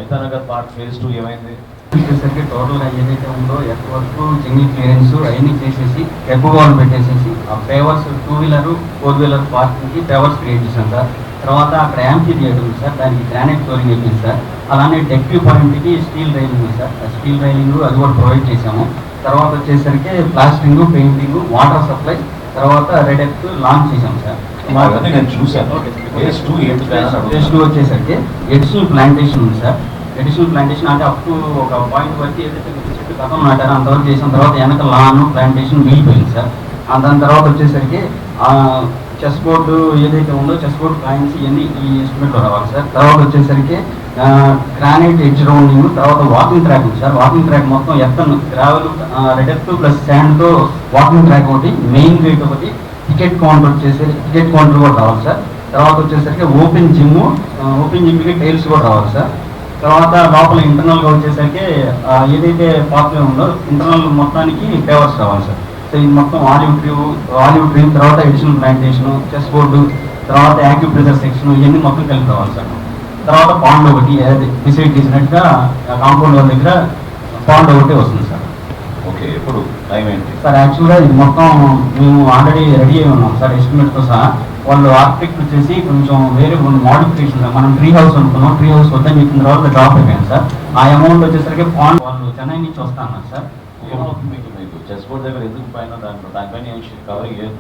ఐతానగర్ పార్క్ ఫేజ్ 2 ఏమైంది? వచ్చేసరికి టోటల్గా ఏదైతే ఉందో ఎర్త్ వర్క్, జింగిల్ క్లియరెన్స్ అవన్నీ చేసేసి ఎక్కువ వాళ్ళు పెట్టేసేసి ఆ పేవర్స్ 2-wheeler 4-wheeler పార్కింగ్కి పేవర్స్ క్రియేట్ చేశాం సార్. తర్వాత అక్కడ యాంపీ థియేటర్ ఉంది సార్, దానికి గ్రానైట్ ఫ్లోరింగ్ అయిపోయింది సార్. అలానే డెక్ వ్యూ పాయింట్కి స్టీల్ రైలింగ్ ఉంది సార్, ఆ స్టీల్ రైలింగ్ అది కూడా ప్రొవైడ్ చేశాము. తర్వాత వచ్చేసరికి ప్లాస్టరింగ్, పెయింటింగ్, వాటర్ సప్లై, తర్వాత రెడ్ ఎక్ లాంచ్ చేశాం సార్. నేను చూశాను. ఫేజ్ 2 ఏంటి? ఫేజ్ 2 వచ్చేసరికి ఎడిషనల్ ప్లాంటేషన్ ఉంది సార్. ఎడిషనల్ ప్లాంటేషన్ అంటే అప్ టు ఒక పాయింట్ వరకు ఏదైతే చెట్టు గతం నాటారో అంతవరకు చేసిన తర్వాత వెనక లాన్ ప్లాంటేషన్ మిగిలిపోయింది సార్. దాని తర్వాత వచ్చేసరికి చెస్ బోర్డు ఏదైతే ఉందో చెస్ బోర్డు ప్లాంట్స్ ఇవన్నీ ఈ ఎస్టిమేట్లో రావాలి సార్. తర్వాత వచ్చేసరికి గ్రానైట్ ఎడ్జ్ రౌండింగ్, తర్వాత వాకింగ్ ట్రాక్ ఉంది సార్. వాకింగ్ ట్రాక్ మొత్తం ఎత్తను గ్రావెల్, రెడ్ ఎర్త్ ప్లస్ శాండ్తో వాకింగ్ ట్రాక్ ఒకటి, మెయిన్ గేట్ ఒకటి, టికెట్ కౌంటర్ వచ్చేసరికి టికెట్ కౌంటర్ కూడా రావాలి సార్. తర్వాత వచ్చేసరికి ఓపెన్ జిమ్కి టైల్స్ కూడా రావాలి సార్. తర్వాత లోపల ఇంటర్నల్గా వచ్చేసరికి ఏదైతే పాత్వే ఉందో ఇంటర్నల్ మొత్తానికి పేవర్స్ రావాలి సార్. సో ఇది మొత్తం ఆలివ్ ట్రీ, తర్వాత ఎడిషనల్ ప్లాంటేషన్, చెస్ బోర్డు, తర్వాత యాక్యుప్రెషర్ సెక్షన్ ఇవన్నీ మొత్తం కలిపి రావాలి సార్. తర్వాత పాండ్ ఒకటి డిసైడ్ చేసినట్టుగా కాంపౌండ్ వాళ్ళ దగ్గర పాండ్ ఒకటి వస్తుంది సార్. ఓకే, ఎప్పుడు టైం ఏంటి సార్? యాక్చువల్గా ఇది మొత్తం మేము ఆల్రెడీ రెడీ అయి ఉన్నాం సార్ ఎస్టిమేట్తో సహా. వాళ్ళు ఆర్కిటెక్ట్ వచ్చేసి కొంచెం వేరే మోడిఫికేషన్, మనం ట్రీ హౌస్ అనుకున్నాం, ట్రీ హౌస్ వద్దని చెప్పిన తర్వాత డ్రాప్ అయిపోయాను సార్. ఆ అమౌంట్ వచ్చేసరికి పాండ్ వాళ్ళు చెన్నై నుంచి వస్తా అన్నారు సార్. ఏమవుతుంది మీకు? చెస్ బోర్డ్ దగ్గర ఎందుకు పైన దానిపైన ఏం కవరింగ్ లేదు?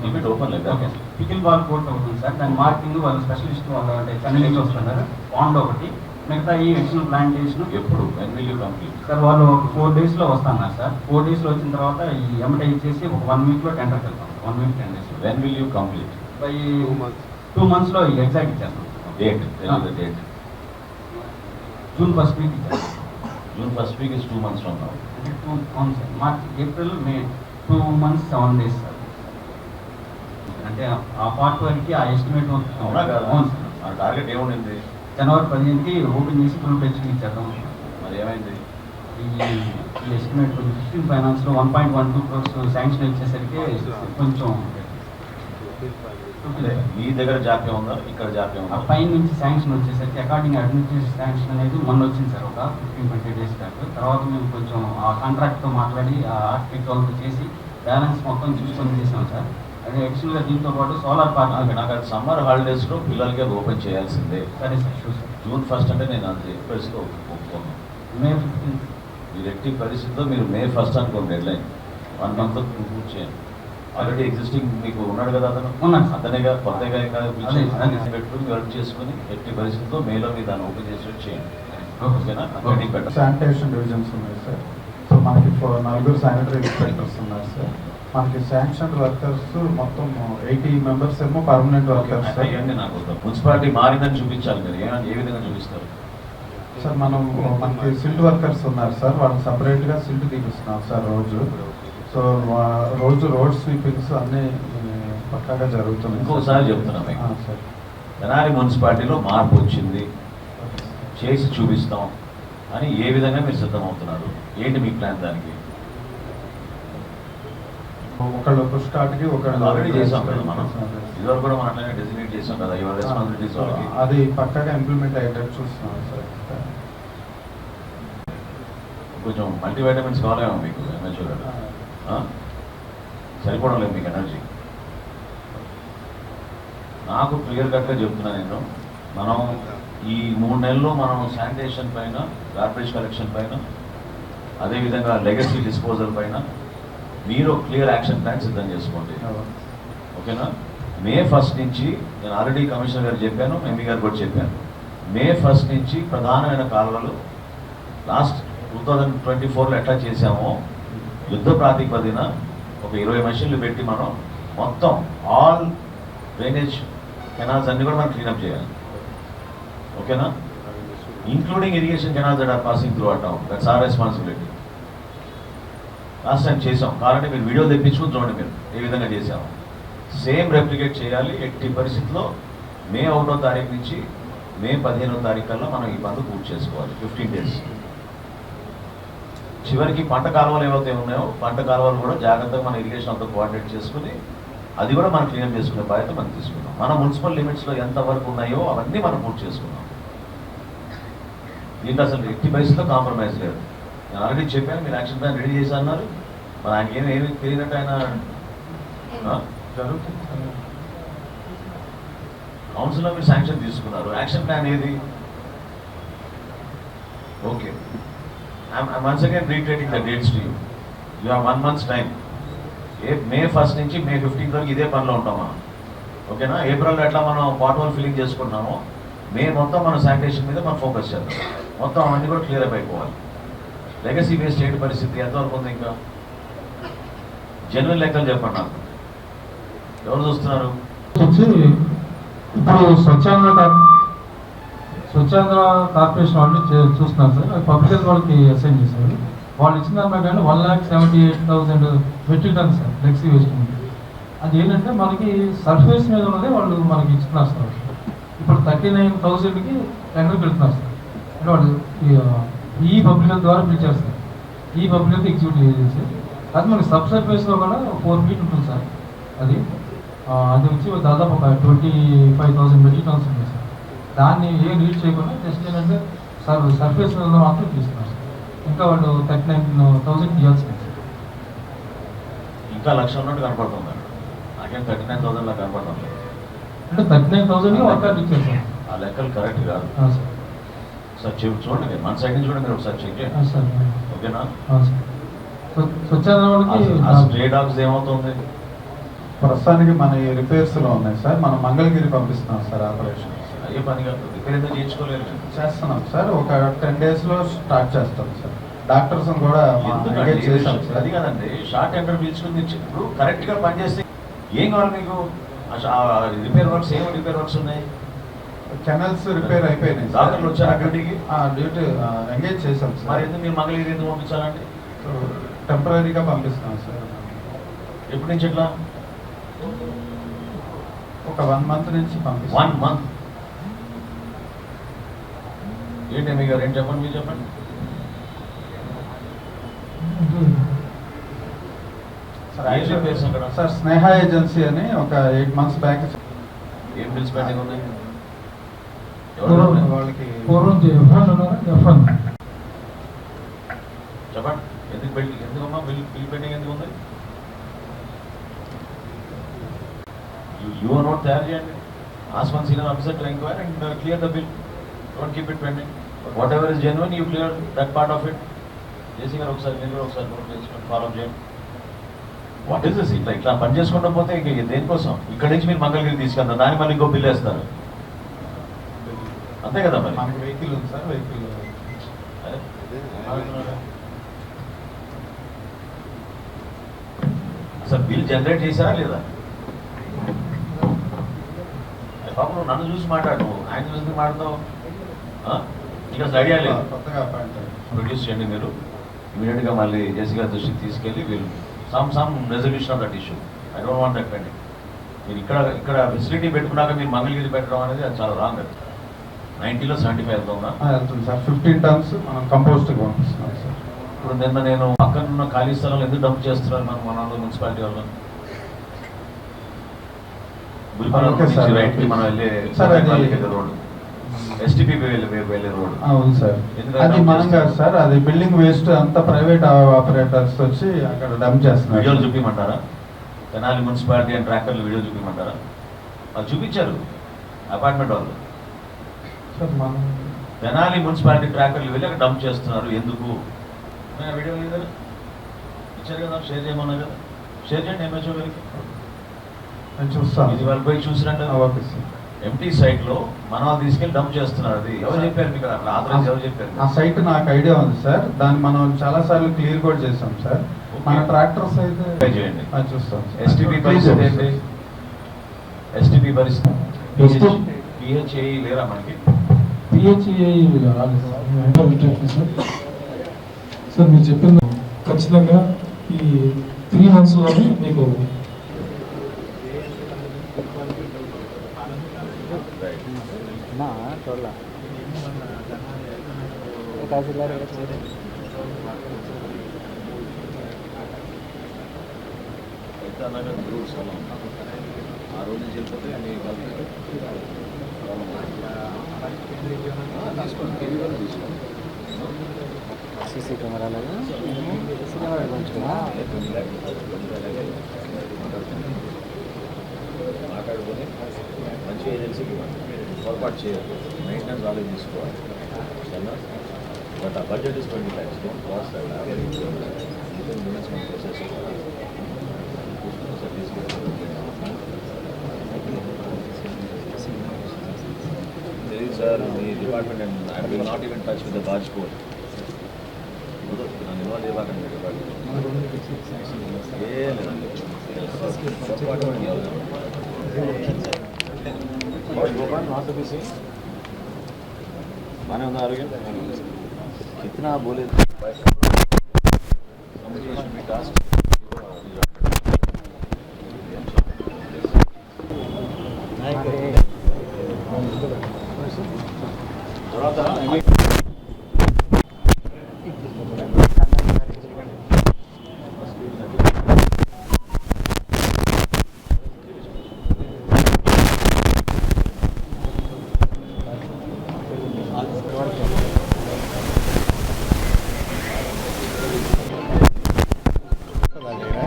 లిమిట్ ఓపెన్ లేదు. పికిల్ బాల్ కోర్ట్ అవుతుంది సార్. దాని మార్కింగ్ వాళ్ళు స్పెషలిస్ట్ వాళ్ళు అంటే చెన్నై నుంచి వస్తున్నారు. పాండ్ ఒకటి, మిగతా ఈ ఎడిషనల్ ప్లాంటేషన్ ఎప్పుడు when will you complete? Sir వాళ్ళు 4 daysలో వస్తున్నారు సార్. 4 daysలో వచ్చిన తర్వాత ఈ ఎంఐ ఇచ్చేసి ఒక 1 weekలో టెండర్కి వెళ్తాం. 1 week 10 days. When will you complete? By 2 monthsలో ఎగ్జాక్ట్ ఇచ్చేస్తాం. Date, tell me the date. June 1st week ఇచ్చేస్తాం. June 1st week is 2 months from now. అంటే 2 months సార్. మార్చ్, ఏప్రిల్, మే 2 months 7 days సార్. అంటే ఆ part వరకు ఆ estimate అవునా కదా? అవును సార్. ఆ టార్గెట్ ఏముంది? జనవరి 15కి ఓపెన్ చేసి ఫుల్ పెంచుకు ఇచ్చేద్దాం. మరి ఏమైంది? ఈ ఎస్టిమేట్ 15 ఫైనాన్స్లో 1.12 crores శాంక్షన్ ఇచ్చేసరికి కొంచెం మీ దగ్గర జాప్యం ఉందా, ఇక్కడ జాప్యం ఆ ఉందా? పైన నుంచి శాంక్షన్ వచ్చేసరికి అకార్డింగ్ అడ్మినిస్ట్రేషన్ శాంక్షన్ అనేది మొన్న వచ్చింది సార్, ఒక 15-20 days బ్యాక్. తర్వాత మేము కొంచెం ఆ కాంట్రాక్ట్తో మాట్లాడి ఆ ఆర్కిటెక్ట్ వాళ్ళతో చేసి బ్యాలెన్స్ మొత్తం చూసుకొని చేసాం సార్. అదే యాక్చువల్గా దీంతో పాటు సోలార్ పార్క్ నాకు అది సమ్మర్ హాలిడేస్లో పిల్లలకి అది ఓపెన్ చేయాల్సిందే. సరే sir, sure sir. June 1st అంటే నేను అంత ఎక్స్ప్రెస్గా ఒప్పుకోను. మే 15th మీరు ఎట్టి పరిస్థితిలో మీరు May 1st అనుకోండి డెడ్లైన్. 1 month పూర్తి చేయండి. ఆల్రెడీ ఎగ్జిస్టింగ్ మీకు ఉన్నాడు కదా అతను, ఉన్నాడు సార్. అతనేగా కొత్తగా అదే. పెట్టుకుని వర్క్ చేసుకుని ఎట్టి పరిస్థితిలో మేలో మీరు దాన్ని ఓపెన్ చేసి చేయండి. ఓకేనా? బెటర్. శానిటేషన్ డివిజన్స్ ఉన్నాయి సార్. సో మనకి 4 శానిటరీ ఇన్స్పెక్టర్స్ ఉన్నారు సార్. మనకి శాంక్షన్ వర్కర్స్ మొత్తం 80 members ఏమో పర్మనెంట్ వర్కర్స్ సార్. అయ్యండి, నాకు మున్సిపాలిటీ మారిందని చూపించాలి మీరు. ఏ విధంగా చూపిస్తారు సార్? మనకి సిల్ట్ వర్కర్స్ ఉన్నారు సార్, వాళ్ళకి సపరేట్గా సిల్ట్ తీపిస్తున్నాం సార్ రోజు. సో రోజు రోడ్ స్వీపింగ్స్ అన్నీ పక్కాగా జరుగుతున్నాయి. ఇంకోసారి చెప్తున్నా మీకు, సార్ తెనాలి మున్సిపాలిటీలో మార్పు వచ్చింది, చేసి చూపిస్తాం అని ఏ విధంగా మీరు సిద్ధమవుతున్నారు? ఏంటి మీ ప్లాన్ దానికి? ఒకళ్ళు పుష్కాటికి ఒకళ్ళు ఆల్రెడీ చేసాం కదా మనం, ఇదివరకు కూడా మనం అట్లనే డెసిగ్నేట్ చేసాం కదా, యువర్ రెస్పాన్సిబిలిటీస్ వాళ్ళకి. అది పక్కగా ఇంప్లిమెంట్ అయ్యేటట్టు చూస్తున్నాం సార్. కొంచెం మల్టీవైటమిన్స్ కావాలేమో మీకు ఎనర్జీ సరిపోవడం లేదు మీకు ఎనర్జీ. నాకు క్లియర్ కట్గా చెప్తున్నా నేను, మనం ఈ 3 నెలల్లో మనం శానిటేషన్ పైన, గార్బేజ్ కలెక్షన్ పైన, అదేవిధంగా లెగసీ డిస్పోజల్ పైన మీరు క్లియర్ యాక్షన్ ప్లాన్ సిద్ధం చేసుకోండి. ఓకేనా? మే 1 నుంచి నేను ఆల్రెడీ కమిషనర్ గారు చెప్పాను, ఎంపీ గారు కూడా చెప్పాను, మే 1 నుంచి ప్రధానమైన కాలువలు లాస్ట్ 2024లో ఎట్లా చేసామో యుద్ధ ప్రాతిపదిన ఒక 20 మెషిన్లు పెట్టి మనం మొత్తం ఆల్ డ్రైనేజ్ కెనాల్స్ అన్ని కూడా మనం క్లీనప్ చేయాలి. ఓకేనా? Including irrigation canals that are passing through our town. That's our responsibility. Last time చేసాం, కాబట్టి మీరు వీడియో తెప్పించుకుని చూడండి మీరు ఏ విధంగా చేసాము. సేమ్ రెప్లికేట్ చేయాలి. ఎట్టి పరిస్థితుల్లో మే 1వ తారీఖు నుంచి మే 15వ తారీఖు కల్లా మనం ఈ బంద్ పూర్తి చేసుకోవాలి. 15 డేస్. చివరికి పంట కాలువలు ఏవైతే ఉన్నాయో పంట కాలువలు కూడా జాగ్రత్తగా మన ఇరిగేషన్ అంతా కోఆర్డినేట్ చేసుకుని అది కూడా మనం క్లీన్ చేసుకునే బాధ్యత మనం తీసుకున్నాం. మన మున్సిపల్ లిమిట్స్లో ఎంతవరకు ఉన్నాయో అవన్నీ మనం పూర్తి చేసుకున్నాం. దీంట్లో అసలు ఎట్టి పరిస్థితిలో కాంప్రమైజ్ లేదు. నేను ఆల్రెడీ చెప్పాను, మీరు యాక్షన్ ప్లాన్ రెడీ చేసి అన్నారు. మరి ఆయనకి ఏమి తెలియనట్టు ఆయన జరుగుతుంది. కౌన్సిల్లో మీరు శాంక్షన్ తీసుకున్నారు, యాక్షన్ ప్లాన్ ఏది? Okay, I'm once again reiterating the dates to you. You have 1 month's time. మే 1 నుంచి మే 15 వరకు ఇదే పనిలో ఉంటాం మనం. ఓకేనా? ఏప్రిల్లో ఎట్లా మనం వాటర్ ఫిల్లింగ్ చేసుకుంటున్నామో మే మొత్తం మనం శానిటేషన్ మీద మనం ఫోకస్ చేద్దాం. మొత్తం అవన్నీ కూడా క్లియర్ అయిపోవాలి. లెగసీ వేస్ట్ చేయడం పరిస్థితి ఎంతవరకు ఉంది? ఇంకా జెన్యున్ లెక్కలు చెప్పండి నాకు. ఎవరు చూస్తున్నారు? వచ్చి ఇప్పుడు స్వచ్ఛాంధ్ర కార్పొరేషన్ వాళ్ళు చూస్తున్నారు సార్. పబ్లిక్ హెల్త్ వాళ్ళకి అసైన్ చేశారు. వాళ్ళు ఇచ్చిన దాని ప్రకారం 1,78,000 మెట్రిక్ టన్స్ సార్ లెక్సీ వేస్ట్ ఉంది. అది ఏంటంటే మనకి సర్ఫేస్ మీద ఉన్నదే వాళ్ళు మనకి ఇస్తున్నారు సార్. ఇప్పుడు 39,000కి టెండర్ పెడుతున్నారు సార్. అంటే వాళ్ళు ఈ పబ్లిక్ హెల్త్ ద్వారా పిలిచారు సార్. ఈ పబ్లిక్ హెల్త్ ఎగ్జిక్యూటివ్ ఏజెన్సీ. అది మనకి సబ్ సర్ఫేస్లో కూడా 4 ఫీట్ ఉంటుంది సార్. అది వచ్చి దాదాపు ఒక 25,000 మెట్రిక్ టన్స్ ఉంది సార్. దాన్ని ఏం రీచ్ చేయకుండా జస్ట్ ఏంటంటే సర్ఫేస్ మీద మాత్రం తీస్తున్నారు సార్. ఇంకా వాళ్ళు 39,000 ఇవ్వాల్సి సార్. ఇంకా 1,00,000 ఉన్నట్టు కనపడుతుంది. నాకేం 39,000 లా కనపడుతుంది. అంటే 39,000 వర్కౌట్ ఇచ్చారు సార్. ఆ లెక్కలు కరెక్ట్ కాదు సార్. సార్ చూడండి, మీరు మన సైడ్ నుంచి చూడండి, మీరు ఒకసారి చెక్ చేయండి. సార్ ఓకేనా? స్వచ్ఛాంధ్ర వాళ్ళకి స్ట్రే డాగ్స్ ఏమవుతుంది? ప్రస్తుతానికి మన ఈ రిపేర్స్లో ఉన్నాయి సార్. మనం మంగళగిరి పంపిస్తున్నాం సార్ ఆపరేషన్. అయ్యే పని కాదు, రిపేర్ ఎందుకు చేయించుకోలేదు? చేస్తున్నాం సార్. ఒక 10 daysలో స్టార్ట్ చేస్తాం సార్. డాక్టర్స్ కూడా ఎంగేజ్ చేస్తాం సార్. అది కాదండి, షార్ట్ టెండర్ పిలుచుకుని ఇప్పుడు కరెక్ట్గా పనిచేస్తే ఏం కావాలి మీకు? రిపేర్ వర్క్స్ ఏమో రిపేర్ వర్క్స్ ఉన్నాయి. కెనల్స్ రిపేర్ అయిపోయినాయి. డాక్టర్లు వచ్చారు డ్యూటీకి? డ్యూటీ ఎంగేజ్ చేసాం మరి సార్. ఎందుకు మీరు మంగళగిరి ఎందుకు పంపించాలండి? టెంపరీగా పంపిస్తున్నాం సార్. ఎప్పటి నుంచి ఎట్లా? ఒక 1 month నుంచి పంపిస్తాం. 1 month. ఏంటి మీ గారు ఏం చెప్పండి, మీరు చెప్పండి. సార్ స్నేహ ఏజెన్సీ అని ఒక 8 months బ్యాక్ ఏం బిల్స్ పెండింగ్ ఉన్నాయి? వాళ్ళకి పూర్వం చెప్పండి, ఎందుకు బిల్ ఎందుకమ్మా బిల్ పెండింగ్ ఎందుకు ఉంది? యువర్ నోట్ తయారు చేయండి. Ask one senior officer to enquire and clear the bill. Don't keep it pending. Whatever is genuine you clear that part of it. JC గారు ఒకసారి మీరు కూడా ఒకసారి నోట్ చేసుకొని ఫాలో చేయండి. What is this? ఇట్లా పని చేసుకుంటూ పోతే ఇంక దేనికోసం? ఇక్కడి నుంచి మీరు మంగళగిరి తీసుకెళ్తారు, దాన్ని మళ్ళీ ఇంకో బిల్ వేస్తారు, అంతే కదా? మరి మనకి వెహికల్ ఉంది సార్. వెహికల్ అసలు బిల్ జనరేట్ చేశారా లేదా? పాపం నువ్వు నన్ను చూసి మాట్లాడు, ఆయన చూసి మాట్లాడతావు. ఇంకా అసలు ఐడియా లేదు. కొత్తగా అపాయింట్ ప్రొడ్యూస్ చేయండి మీరు. ఇమీడియట్గా మళ్ళీ జేసీ గారి దృష్టికి తీసుకెళ్ళి వీళ్ళు some resolution of that issue. I don't want that pending. మీరు ఇక్కడ ఫెసిలిటీ పెట్టుకున్నాక మీరు మంగళగిరి పెట్టడం అనేది అది చాలా రాంగ్. అది 90లో 75 వెళ్తుందా? వెళ్తుంది సార్. 15 tons మనం కంపోస్ట్కి పంపిస్తున్నాం సార్. ఇప్పుడు నిన్న నేను పక్కన ఉన్న ఖాళీ స్థలంలో ఎందుకు డంప్ చేస్తున్నారు మన మున్సిపాలిటీ వాళ్ళు? Okay sir. మనం వెళ్ళే సార్, అది రోడ్ STP వెళ్ళే రోడ్. అవును సార్, అది మనం కాదు సార్, అది బిల్డింగ్ వేస్ట్ అంతా ప్రైవేట్ ఆపరేటర్స్ వచ్చి అక్కడ డంప్ చేస్తున్నారు. వీడియోలు చూపించమంటారా? తెనాలి మున్సిపాలిటీ అండ్ ట్రాక్టర్లు వీడియో చూపించమంటారా? వాళ్ళు చూపించారు అపార్ట్మెంట్ వాళ్ళు. సార్ మనం తెనాలి మున్సిపాలిటీ ట్రాక్టర్లు వెళ్ళి అక్కడ డంప్ చేస్తున్నారు ఎందుకు? వీడియో లేదు కదా, ఇచ్చారు కదా, షేర్ చేయమన్నారు కదా, షేర్ చేయండి MHO గారికి. నేను చూస్తాను. ఇది వాళ్ళు పోయి చూసినట్టు ఓకే సార్. ఎంటీ సైట్ లో మన వాళ్ళు తీసుకెళ్ళి డంప్ చేస్తున్నారు. అది ఎవరు చెప్పారు మీకు? అట్లా ఆథరైజ్ ఎవరు చెప్పారు? ఆ సైట్ నాకు ఐడియా ఉంది సార్, దాన్ని మనం చాలా సార్లు క్లియర్ కూడా చేసాం సార్. మన ట్రాక్టర్స్ అయితే ట్రై చేయండి. చూస్తాం. STP పరిస్థితి ఏంటి? STP పరిస్థితి PHA లేరా మనకి? PHA రాలేదు సార్. సార్ మీరు చెప్పింది ఖచ్చితంగా ఈ 3 monthsలోనే మీకు ఆ రోజు నుంచి వెళ్ళిపోతే సీసీ కెమెరాలు మాట్లాడుకొని మంచి ఏజెన్సీకి పొరపాటు చేయాలి, మెయింటెనెన్స్ వాళ్ళకి తీసుకోవాలి. బట్ ఆ budget is 20 lakhs, don't cost process. తెలియదు సార్ మీ department, and I will not even touch with the barge code. నన్ను ఇన్వాల్వ్ చేయకండి డిపార్ట్మెంట్. ఏ లేదండి माने आरोग्य कितना बोले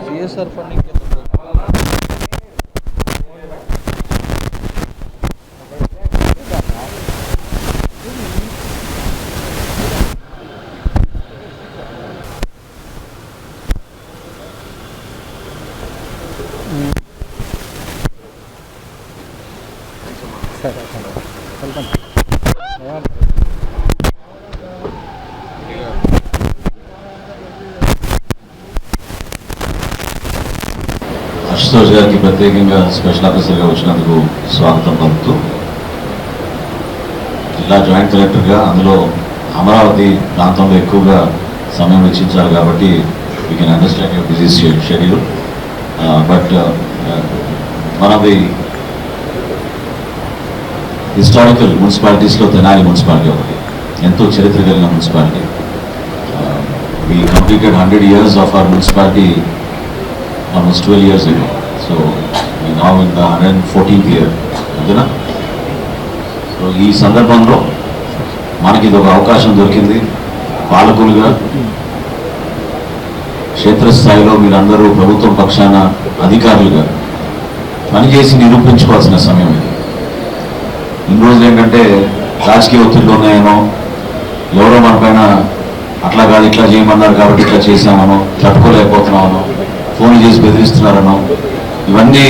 CSR funding అశుతోష్ గారికి ప్రత్యేకంగా స్పెషల్ ఆఫీసర్గా వచ్చినందుకు స్వాగతం పలుకుతూ, జిల్లా జాయింట్ కలెక్టర్గా అందులో అమరావతి ప్రాంతంలో ఎక్కువగా సమయం వెచ్చించాలి కాబట్టి you can understand your busy schedule. But one of the historical మున్సిపాలిటీస్లో తెనాలి మున్సిపాలిటీ ఒకటి, ఎంతో చరిత్ర కలిగిన municipality. We completed 100 years of our municipality almost 12 years ago. So we now in the 114th year. అంతేనా? సో ఈ సందర్భంలో మనకి ఇది ఒక అవకాశం దొరికింది. పాలకులుగా క్షేత్రస్థాయిలో మీరందరూ ప్రభుత్వం పక్షాన అధికారులుగా పనిచేసి నిరూపించుకోవాల్సిన సమయం ఇది. ఇన్ని రోజులు ఏంటంటే రాజకీయ ఒత్తిడిలో ఉన్నాయేమో, ఎవరో మన పైన అట్లా కాదు ఇట్లా చేయమన్నారు కాబట్టి ఇట్లా చేసామనో, తట్టుకోలేకపోతున్నామనో, ఫోన్లు చేసి బెదిరిస్తున్నారనో, ఇవన్నీ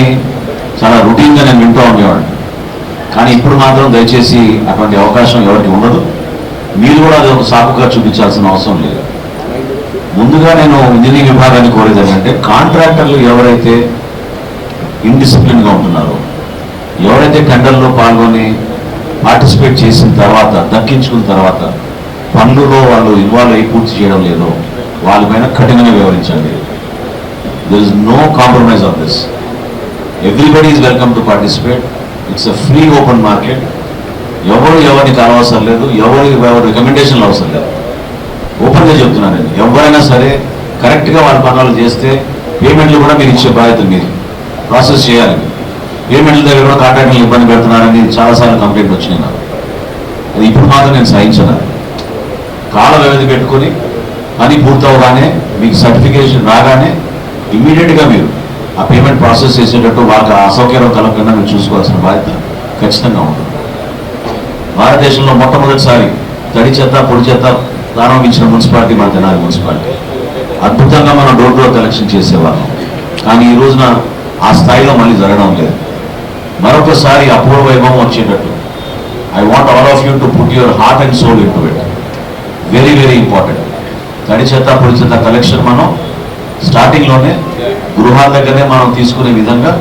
చాలా రొటీన్గా నేను వింటూ ఉండేవాడిని. కానీ ఇప్పుడు మాత్రం దయచేసి అటువంటి అవకాశం ఎవరికి ఉండదు. మీరు కూడా అది ఒక సాకుగా చూపించాల్సిన అవసరం లేదు. ముందుగా నేను ఇంజనీరింగ్ విభాగాన్ని కోరేది ఏంటంటే, కాంట్రాక్టర్లు ఎవరైతే ఇండిసిప్లిన్గా ఉంటున్నారో, ఎవరైతే టెండర్లో పాల్గొని పార్టిసిపేట్ చేసిన తర్వాత, దక్కించుకున్న తర్వాత పనులలో వాళ్ళు ఇన్వాల్వ్ అయ్యి పూర్తి చేయడం లేదో వాళ్ళపైన కఠినంగా వ్యవహరించండి. There is no compromise on this. Everybody is welcome to participate. It's a free open market. ఎవరిని కలవసరం లేదు, ఎవరి రికమెండేషన్లు అవసరం లేదు. ఓపెన్గా చెప్తున్నాను నేను, ఎవరైనా సరే కరెక్ట్గా వాళ్ళ పనులు చేస్తే పేమెంట్లు కూడా మీరు ఇచ్చే బాధ్యత మీరు ప్రాసెస్ చేయాలి. పేమెంట్ల దగ్గర కూడా కాంట్రాక్టర్లు ఇబ్బంది పెడుతున్నారని చాలాసార్లు కంప్లైంట్ వచ్చినాయి నాకు. అది ఇప్పుడు మాత్రం నేను సహించను. కాల వ్యవధి పెట్టుకొని పని పూర్తవగానే మీకు సర్టిఫికేషన్ రాగానే ఇమ్మీడియట్గా మీరు ఆ పేమెంట్ ప్రాసెస్ చేసేటట్టు వాళ్ళకి అసౌకర్యం కలగకుండా మీరు చూసుకోవాల్సిన బాధ్యత ఖచ్చితంగా ఉంటుంది. భారతదేశంలో మొట్టమొదటిసారి తడి చెత్త పొడి చెత్త ప్రారంభించిన మున్సిపాలిటీ మన తెనాలి మున్సిపాలిటీ. అద్భుతంగా మనం డోర్ డోర్ కలెక్షన్ చేసేవాళ్ళం. కానీ ఈ రోజున ఆ స్థాయిలో మళ్ళీ జరగడం లేదు. మరొకసారి అపూర్వ వైభవం వచ్చేటట్టు I want all of you to put your heart and soul into it. Very very important. తడి చెత్త పొడి చెత్త కలెక్షన్ మనం స్టార్టింగ్లోనే గృహాల దగ్గరనే మనం తీసుకునే విధంగా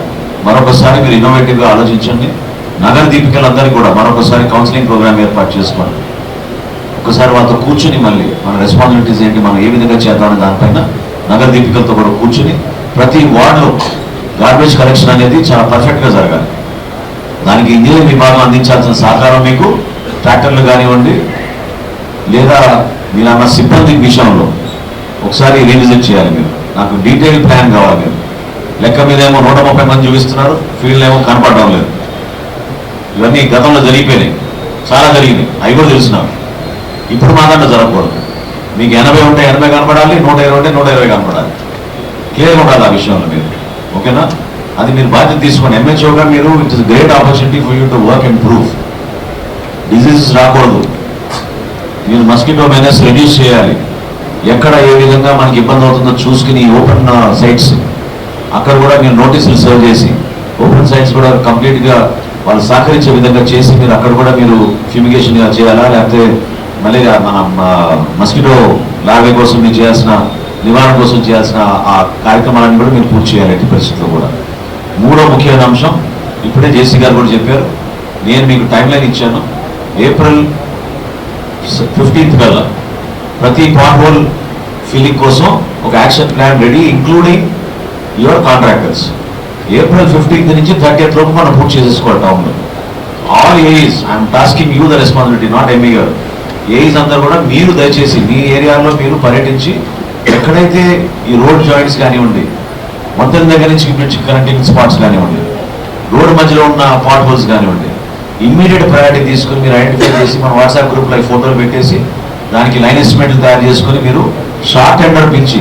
మరొకసారి మీరు ఇన్నోవేటివ్గా ఆలోచించండి. నగర దీపికలందరికీ కూడా మరొకసారి కౌన్సిలింగ్ ప్రోగ్రామ్ ఏర్పాటు చేసుకోండి. ఒకసారి వాళ్ళతో కూర్చుని మళ్ళీ మన రెస్పాన్సిబిలిటీస్ ఏంటి, మనం ఏ విధంగా చేద్దామనే దానిపైన నగర దీపికలతో కూడా కూర్చుని ప్రతి వార్డులో గార్బేజ్ కలెక్షన్ అనేది చాలా పర్ఫెక్ట్గా జరగాలి. దానికి ఇంజనీరింగ్ విభాగం అందించాల్సిన సహకారం మీకు ట్రాక్టర్లు కానివ్వండి లేదా మీరు అన్న సిబ్బంది విషయంలో ఒకసారి రీవిజిట్ చేయాలి. మీరు నాకు డీటెయిల్ ప్లాన్ కావాలి. మీరు లెక్క మీదేమో 130 మంది చూపిస్తున్నారు, ఫీల్డ్ ఏమో కనపడడం లేదు. ఇవన్నీ గతంలో జరిగిపోయినాయి, చాలా జరిగినాయి, అవి కూడా తెలుసున్నాం. ఇప్పుడు మాత్రం జరగకూడదు. మీకు 80 ఉంటే 80 కనపడాలి, 120 ఉంటే 120 కనపడాలి. క్లియర్గా ఉండాలి ఆ విషయంలో మీరు. ఓకేనా? అది మీరు బాధ్యత తీసుకోండి. ఎంహెచ్ఓగా మీరు it is great opportunity for you to work and prove. Diseases రాకూడదు. మీరు మస్కిటో మైనస్ రెడ్యూస్ చేయాలి. ఎక్కడ ఏ విధంగా మనకి ఇబ్బంది అవుతుందో చూసుకుని ఓపెన్ సైట్స్ అక్కడ కూడా మీరు నోటీసులు సర్వ్ చేసి ఓపెన్ సైట్స్ కూడా కంప్లీట్గా వాళ్ళు సహకరించే విధంగా చేసి మీరు అక్కడ కూడా మీరు ఫ్యూమిగేషన్ చేయాలా, లేకపోతే మళ్ళీ మన మస్కిటో లార్వే కోసం మీరు చేయాల్సిన నివారణ కోసం చేయాల్సిన ఆ కార్యక్రమాలను కూడా మీరు పూర్తి చేయాలి ఎట్టి పరిస్థితుల్లో కూడా. మూడో ముఖ్యమైన అంశం ఇప్పుడే జేసీ గారు కూడా చెప్పారు. నేను మీకు టైం లైన్ ఇచ్చాను. ఏప్రిల్ 15th కల్లా ప్రతి పాట్ హోల్ ఫిల్లింగ్ కోసం ఒక action plan ready, including your contractors. April 15th నుంచి 30th లోపు మనం పూర్తి చేసేసుకోవాలి టౌన్లో. All AEs I'm tasking you the responsibility, not ME గారు. ఏఈస్ అందరూ కూడా మీరు దయచేసి మీ ఏరియాలో మీరు పర్యటించి ఎక్కడైతే ఈ రోడ్ జాయింట్స్ కానివ్వండి, మొత్తం దగ్గర నుంచి కనెక్టింగ్ స్పాట్స్ కానివ్వండి, రోడ్డు మధ్యలో ఉన్న పాట్ హోల్స్ కానివ్వండి, ఇమ్మీడియట్ ప్రయారిటీ తీసుకుని మీరు ఐడెంటిఫై చేసి మన వాట్సాప్ గ్రూప్లో ఫోటోలు పెట్టేసి దానికి లైన్ ఎస్టిమేట్లు తయారు చేసుకుని మీరు షార్ట్ టెండర్ పిలిచి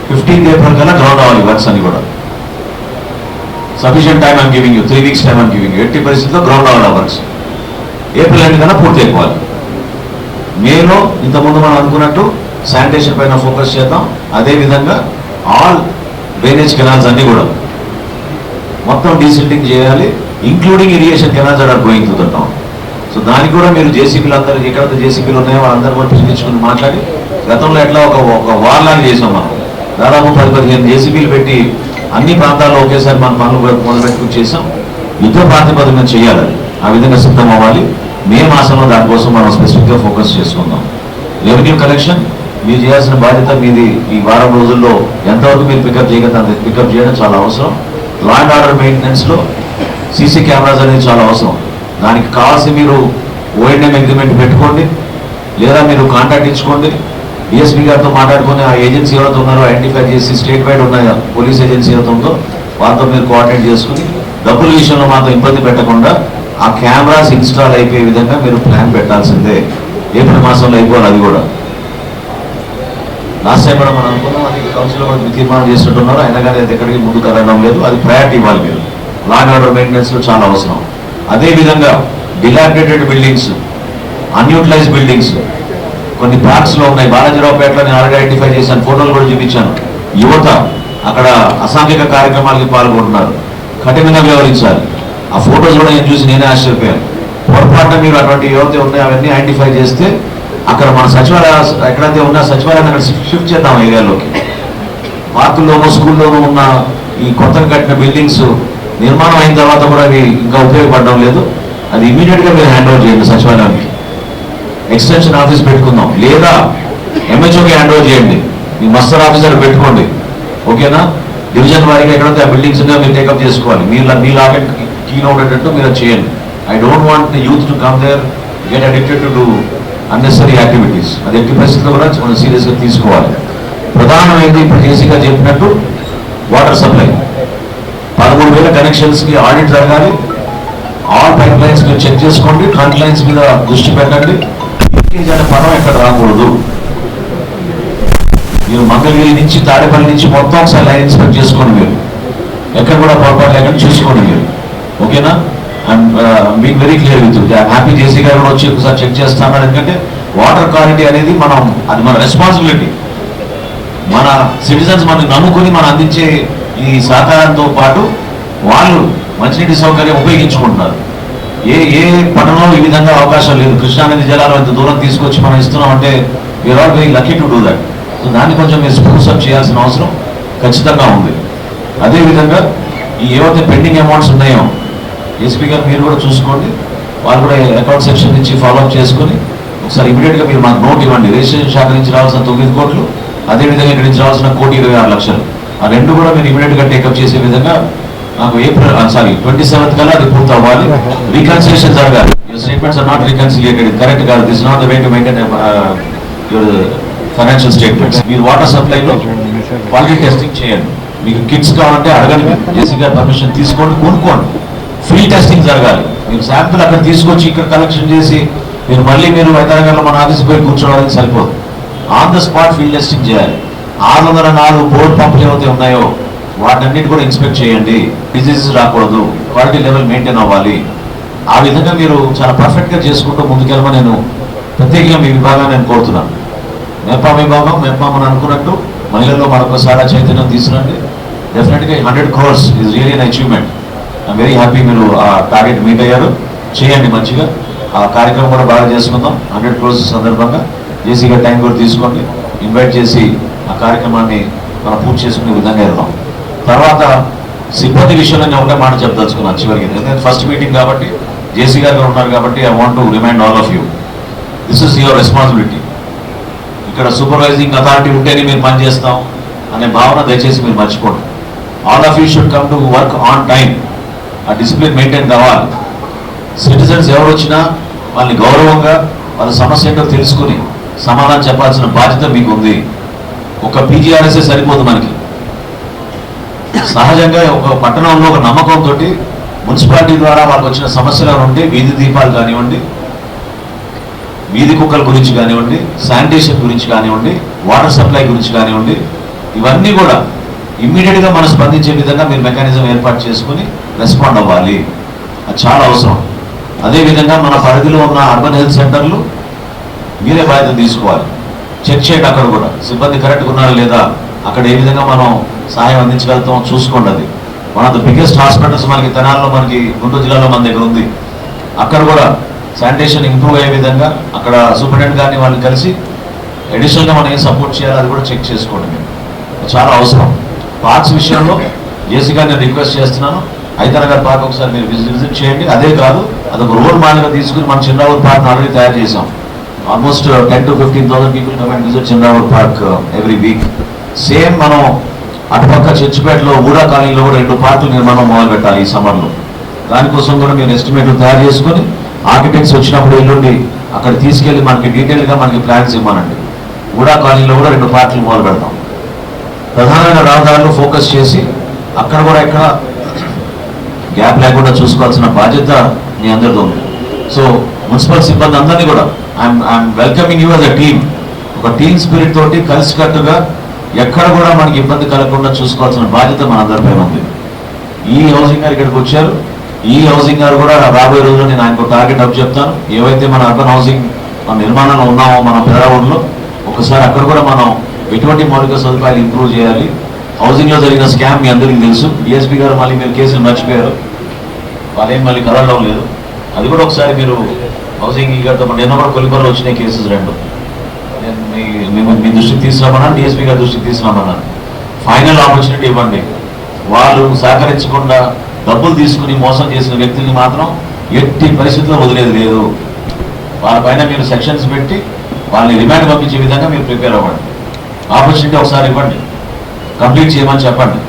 15th ఏప్రిల్ కల్లా గ్రౌండ్ అవ్వాలి వర్క్స్ అని కూడా. Sufficient time I'm giving you, 3 weeks time I'm giving you. ఎట్టి పరిస్థితుల్లో గ్రౌండ్ అవ్వాలి వర్క్స్. ఏప్రిల్ ఎండ్ కన్నా పూర్తి అయిపోవాలి. మేలో ఇంతకుముందు మనం అనుకున్నట్టు శానిటేషన్ పైన ఫోకస్ చేద్దాం. అదేవిధంగా ఆల్ డ్రైనేజ్ కెనాల్స్ అన్నీ కూడా మొత్తం డీసిల్టింగ్ చేయాలి, including irrigation canals are going to the town. So దానికి కూడా మీరు జేసీబీలు అందరూ ఎక్కడైతే జేసీబీలు ఉన్నాయో వాళ్ళందరూ కూడా పిలిపించుకుని మాట్లాడి, గతంలో ఎట్లా ఒక వార్లాగా చేసాం మనం. దాదాపు 10-15 జేసీబీలు పెట్టి అన్ని ప్రాంతాల్లో ఒకేసారి మన పనులు మొదలుపెట్టుకుని చేసాం. యుద్ధ ప్రాతిపదికన చేయాలి. ఆ విధంగా సిద్ధం అవ్వాలి. మే మాసంలో దానికోసం మనం స్పెసిఫిక్గా ఫోకస్ చేసుకుందాం. రెవెన్యూ కలెక్షన్ మీరు చేయాల్సిన బాధ్యత మీది. ఈ వారం రోజుల్లో ఎంతవరకు మీరు పికప్ చేయగలుగుతారు, పికప్ చేయడం చాలా అవసరం. లా అండ్ ఆర్డర్ మెయింటెనెన్స్లో సీసీ కెమెరాస్ అనేది చాలా అవసరం. దానికి కావాల్సి మీరు ఓఎన్ఎం అగ్రిమెంట్ పెట్టుకోండి, లేదా మీరు కాంటాక్ట్ ఇచ్చుకోండి. డిఎస్పీ గారితో మాట్లాడుకుని ఆ ఏజెన్సీ ఎవరైతే ఉన్నారో ఐడెంటిఫై చేసి స్టేట్ వైడ్ ఉన్న పోలీస్ ఏజెన్సీ ఎవరైతే ఉందో వాళ్ళతో మీరు కోఆర్డినేట్ చేసుకుని డబ్బుల విషయంలో మాతో ఇబ్బంది పెట్టకుండా ఆ కెమెరాస్ ఇన్స్టాల్ అయిపోయే విధంగా మీరు ప్లాన్ పెట్టాల్సిందే. ఏప్రిల్ మాసంలో అయిపోవాలి. అది కూడా లాస్ట్ టైం కూడా మనం అనుకున్నాం, అది కౌన్సిల్లో కూడా తీర్మానం చేసినట్టున్నారు. అయినా కానీ అది ఎక్కడికి ముందుకు వెళ్ళడం లేదు. అది ప్రయారిటీ ఇవ్వాలి మీరు. లా అండ్ ఆర్డర్ మెయింటెనెన్స్లో చాలా అవసరం. అదేవిధంగా డిలాబిరేటెడ్ బిల్డింగ్స్, అన్యూటిలైజ్ బిల్డింగ్స్ కొన్ని పార్క్స్లో ఉన్నాయి. బాలాజీరావుపేటలో నేను ఆల్రెడీ ఐడెంటిఫై చేశాను, ఫోటోలు కూడా చూపించాను. యువత అక్కడ అసాంఘిక కార్యక్రమాలకి పాల్గొంటున్నారు. కఠినంగా వ్యవహరించాలి. ఆ ఫోటోస్ కూడా నేను చూసి నేనే ఆశ్చర్యపోయాను. పొరపాటున మీరు అటువంటి యువత ఉన్నాయి అవన్నీ ఐడెంటిఫై చేస్తే అక్కడ మన సచివాలయ ఎక్కడైతే ఉన్నా సచివాలయాన్ని అక్కడ షిఫ్ట్ చేద్దాం ఏరియాలోకి. పార్కుల్లోనూ స్కూల్లోనూ ఉన్న ఈ కొత్తగా కట్టిన బిల్డింగ్స్ నిర్మాణం అయిన తర్వాత కూడా అవి ఇంకా ఉపయోగపడడం లేదు. అది ఇమీడియట్గా మీరు హ్యాండ్ ఓవర్ చేయండి సచివాలయానికి. ఎక్స్టెన్షన్ ఆఫీస్ పెట్టుకుందాం, లేదా ఎంహెచ్ఓకి హ్యాండ్ ఓవర్ చేయండి. మీ మస్తర్ ఆఫీసర్ పెట్టుకోండి. ఓకేనా? డివిజన్ వారీగా ఎక్కడైతే ఆ బిల్డింగ్స్ ఉన్నాయో మీరు టేకప్ చేసుకోవాలి. మీ లాకెట్ కీన్ ఉండేటట్టు మీరు చేయండి. I don't want the youth to come there get addicted to do unnecessary activities. అది ఎట్టి పరిస్థితుల్లో కూడా మనం సీరియస్గా తీసుకోవాలి. ప్రధానమైనది ఇప్పుడు జేసీగా చెప్పినట్టు వాటర్ సప్లై 13,000 కనెక్షన్స్కి ఆడిట్ జరగాలి. ఆల్ పైప్ లైన్స్ మీరు చెక్ చేసుకోండి, ట్రంక్ లైన్స్ మీద దృష్టి పెట్టండి. లీకేజ్ అనే పదం ఎక్కడ రాకూడదు. మీరు మంగళగిరి నుంచి తాడేపల్లి నుంచి మొత్తం ఒకసారి లైన్ ఇన్స్పెక్ట్ చేసుకోండి, మీరు ఎక్కడ కూడా పొరపాటు లేకుండా చూసుకోండి మీరు. ఓకేనా? And being very clear with you. Happy JC గారు కూడా వచ్చి ఒకసారి చెక్ చేస్తాను. ఎందుకంటే వాటర్ క్వాలిటీ అనేది అది మన రెస్పాన్సిబిలిటీ. మన సిటిజన్స్ మనకు నమ్ముకొని మనం అందించే ఈ సహకారంతో పాటు వాళ్ళు మంచినీటి సౌకర్యం ఉపయోగించుకుంటున్నారు. ఏ పట్టణంలో ఈ విధంగా అవకాశం లేదు. కృష్ణానది జలాలు ఇంత దూరం తీసుకొచ్చి మనం ఇస్తున్నాం అంటే we're all very lucky to do that. So దాన్ని కొంచెం మీరు స్పూర్సప్ చేయాల్సిన అవసరం ఖచ్చితంగా ఉంది. అదేవిధంగా ఈ ఏవైతే పెండింగ్ అమౌంట్స్ ఉన్నాయో ఎస్పీ గారు మీరు కూడా చూసుకోండి. వాళ్ళు కూడా అకౌంట్ సెక్షన్ నుంచి ఫాలోఅప్ చేసుకొని ఒకసారి ఇమీడియట్గా మీరు మాకు నోట్ ఇవ్వండి. రిజిస్ట్రేషన్ శాఖ నుంచి రావాల్సిన 9 కోట్లు, అదేవిధంగా ఇక్కడి నుంచి రావాల్సిన 1,26,00,000. ఆ రెండు కూడా మీరు ఇమీడియట్గా టేకప్ చేసే విధంగా నాకు April 27th కల్లా అది పూర్తి అవ్వాలి. రీకన్సిలేషన్ జరగాలి. Your statements are not reconciliated. Correct కాదు. This not the way to maintain your financial statements. మీరు వాటర్ సప్లైలో క్వాలిటీ టెస్టింగ్ చేయండి. మీకు కిట్స్ కావాలంటే అడగండి, జేసీ గారి పర్మిషన్ తీసుకోండి, కొనుక్కోండి. ఫ్రీ టెస్టింగ్ జరగాలి. మీరు శాంపుల్ అక్కడ తీసుకొచ్చి ఇక్కడ కలెక్షన్ చేసి మీరు వైతానగర్లో మన ఆఫీస్కి పోయి కూర్చోవడానికి సరిపోదు. On the spot field testing చేయాలి. 604 బోర్డు పంపులు ఏవైతే ఉన్నాయో వాటన్నిటి కూడా ఇన్స్పెక్ట్ చేయండి. డిజీజెస్ రాకూడదు, క్వాలిటీ లెవెల్ మెయింటైన్ అవ్వాలి. ఆ విధంగా మీరు చాలా పర్ఫెక్ట్గా చేసుకుంటూ ముందుకెళ్ళమని నేను ప్రత్యేకంగా మీ విభాగాన్ని నేను కోరుతున్నాను. మెప్పాం విభాగం మెప్పామని అనుకున్నట్టు మహిళల్లో మరొకసారి చైతన్యం తీసుకురండి. డెఫినెట్గా 100 crores is really an achievement. I'm very happy మీరు ఆ టార్గెట్ మీట్ అయ్యారు. చేయండి మంచిగా. ఆ కార్యక్రమం కూడా బాగా చేసుకుందాం. 100 crores సందర్భంగా జేసీ గారి టైం కూడా తీసుకోండి, ఇన్వైట్ చేసి ఆ కార్యక్రమాన్ని మనం పూర్తి చేసుకునే విధంగా వెళ్దాం. తర్వాత సిబ్బంది విషయంలో నేను ఒకటే మాట చెప్పదలుచుకున్నాను చివరికి. ఎందుకంటే ఫస్ట్ మీటింగ్ కాబట్టి జేసీ గారు ఉన్నారు కాబట్టి I want to remind all of you, this is your responsibility. ఇక్కడ సూపర్వైజింగ్ అథారిటీ ఉంటేనే మీరు పనిచేస్తాం అనే భావన దయచేసి మీరు మర్చిపోండి. All of you should come to work on time. ఆ డిసిప్లిన్ మెయింటైన్ కావాలి. సిటిజన్స్ ఎవరు వచ్చినా వాళ్ళని గౌరవంగా వాళ్ళ సమస్య ఏంటో తెలుసుకుని సమాధానం చెప్పాల్సిన బాధ్యత మీకు ఉంది. ఒక పీజీఆర్ఎస్ఏ సరిపోదు మనకి. సహజంగా ఒక పట్టణంలో ఒక నమ్మకంతో మున్సిపాలిటీ ద్వారా వాళ్ళకి వచ్చిన సమస్యలు ఉంటే వీధి దీపాలు కానివ్వండి, వీధి కుక్కల గురించి కానివ్వండి, శానిటేషన్ గురించి కానివ్వండి, వాటర్ సప్లై గురించి కానివ్వండి, ఇవన్నీ కూడా ఇమ్మీడియట్గా మనం స్పందించే విధంగా మీరు మెకానిజం ఏర్పాటు చేసుకుని రెస్పాండ్ అవ్వాలి. అది చాలా అవసరం. అదేవిధంగా మన పరిధిలో ఉన్న అర్బన్ హెల్త్ సెంటర్లు మీరే బాధ్యత తీసుకోవాలి. చెక్ చేయండి అక్కడ కూడా సిబ్బంది కరెక్ట్గా ఉన్నారా లేదా, అక్కడ ఏ విధంగా మనం సహాయం అందించగలుగుతామో చూసుకోండి. అది one of the biggest hospitals మనకి తెనాల్లో, మనకి గుంటూరు జిల్లాలో మన దగ్గర ఉంది. అక్కడ కూడా శానిటేషన్ ఇంప్రూవ్ అయ్యే విధంగా అక్కడ సూపరింటెండెంట్ గారిని వాళ్ళని కలిసి అడిషనల్గా మనం ఏం సపోర్ట్ చేయాలో అది కూడా చెక్ చేసుకోండి. మీరు చాలా అవసరం. పార్క్స్ విషయంలో జేసీ గారిని రిక్వెస్ట్ చేస్తున్నాను, ఐతానగర్ పార్క్ ఒకసారి మీరు విజిట్ చేయండి. అదే కాదు, అదొక రోల్ మోడల్గా తీసుకుని మనం చిన్నవూరు పార్క్ ఆల్రెడీ తయారు చేసాం. Almost 10,000 to 15,000 people come and visit Chinnavuru park every week. Same మనం అటుపక్క చర్చిపేటలో ఊడా కాలనీలో కూడా 2 పార్కులు నిర్మాణం మొదలు పెట్టాలి ఈ సమ్మర్లో. దానికోసం కూడా మీరు ఎస్టిమేట్లు తయారు చేసుకొని ఆర్కిటెక్ట్స్ వచ్చినప్పుడు ఎల్లుండి అక్కడ తీసుకెళ్ళి మనకి డీటెయిల్గా మనకి ప్లాన్స్ ఇవ్వమనండి. ఊడా కాలనీలో కూడా 2 పార్కులు మొదలు పెడతాం. ప్రధానమైన రహదారులు ఫోకస్ చేసి అక్కడ కూడా ఎక్కడ గ్యాప్ లేకుండా చూసుకోవాల్సిన బాధ్యత మీ అందరితో ఉంది. సో మున్సిపల్ సిబ్బంది అందరినీ కూడా I'm welcoming you as a team. ఒక టీమ్ స్పిరిట్ తోటి కలిసికట్టుగా ఎక్కడ కూడా మనకి ఇబ్బంది కలగకుండా చూసుకోవాల్సిన బాధ్యత మన అందరిపైన ఉంది. ఈ హౌసింగ్ గారు ఇక్కడికి వచ్చారు. ఈ హౌసింగ్ గారు కూడా రాబోయే రోజుల్లో నేను ఆయనకు టార్గెట్ అప్ చెప్తాను. ఏవైతే మన అర్బన్ హౌసింగ్ మన నిర్మాణంలో ఉన్నామో మన పెదరావుల్లో ఒకసారి అక్కడ కూడా మనం ఎటువంటి మౌలిక సదుపాయాలు ఇంప్రూవ్ చేయాలి. హౌసింగ్లో జరిగిన స్కామ్ మీ అందరికీ తెలుసు. డిఎస్పీ గారు మళ్ళీ మీరు కేసులు మర్చిపోయారు, వాళ్ళేం మళ్ళీ కదలడం లేదు. అది కూడా ఒకసారి మీరు హౌసింగ్ గారితో నిన్న కూడా కొలిపరలో వచ్చినాయి కేసెస్ 2. నేను మీ దృష్టికి తీసుకురామన్నాను, డిఎస్పీ గారి దృష్టికి తీసుకురామన్నాను. ఫైనల్ ఆపర్చునిటీ ఇవ్వండి. వాళ్ళు సహకరించకుండా డబ్బులు తీసుకుని మోసం చేసిన వ్యక్తుల్ని మాత్రం ఎట్టి పరిస్థితుల్లో వదిలేదు లేదు. వాళ్ళపైన మీరు సెక్షన్స్ పెట్టి వాళ్ళని రిమాండ్ పంపించే విధంగా మీరు ప్రిపేర్ అవ్వండి. ఆపర్చునిటీ ఒకసారి ఇవ్వండి, కంప్లీట్ చేయమని చెప్పండి.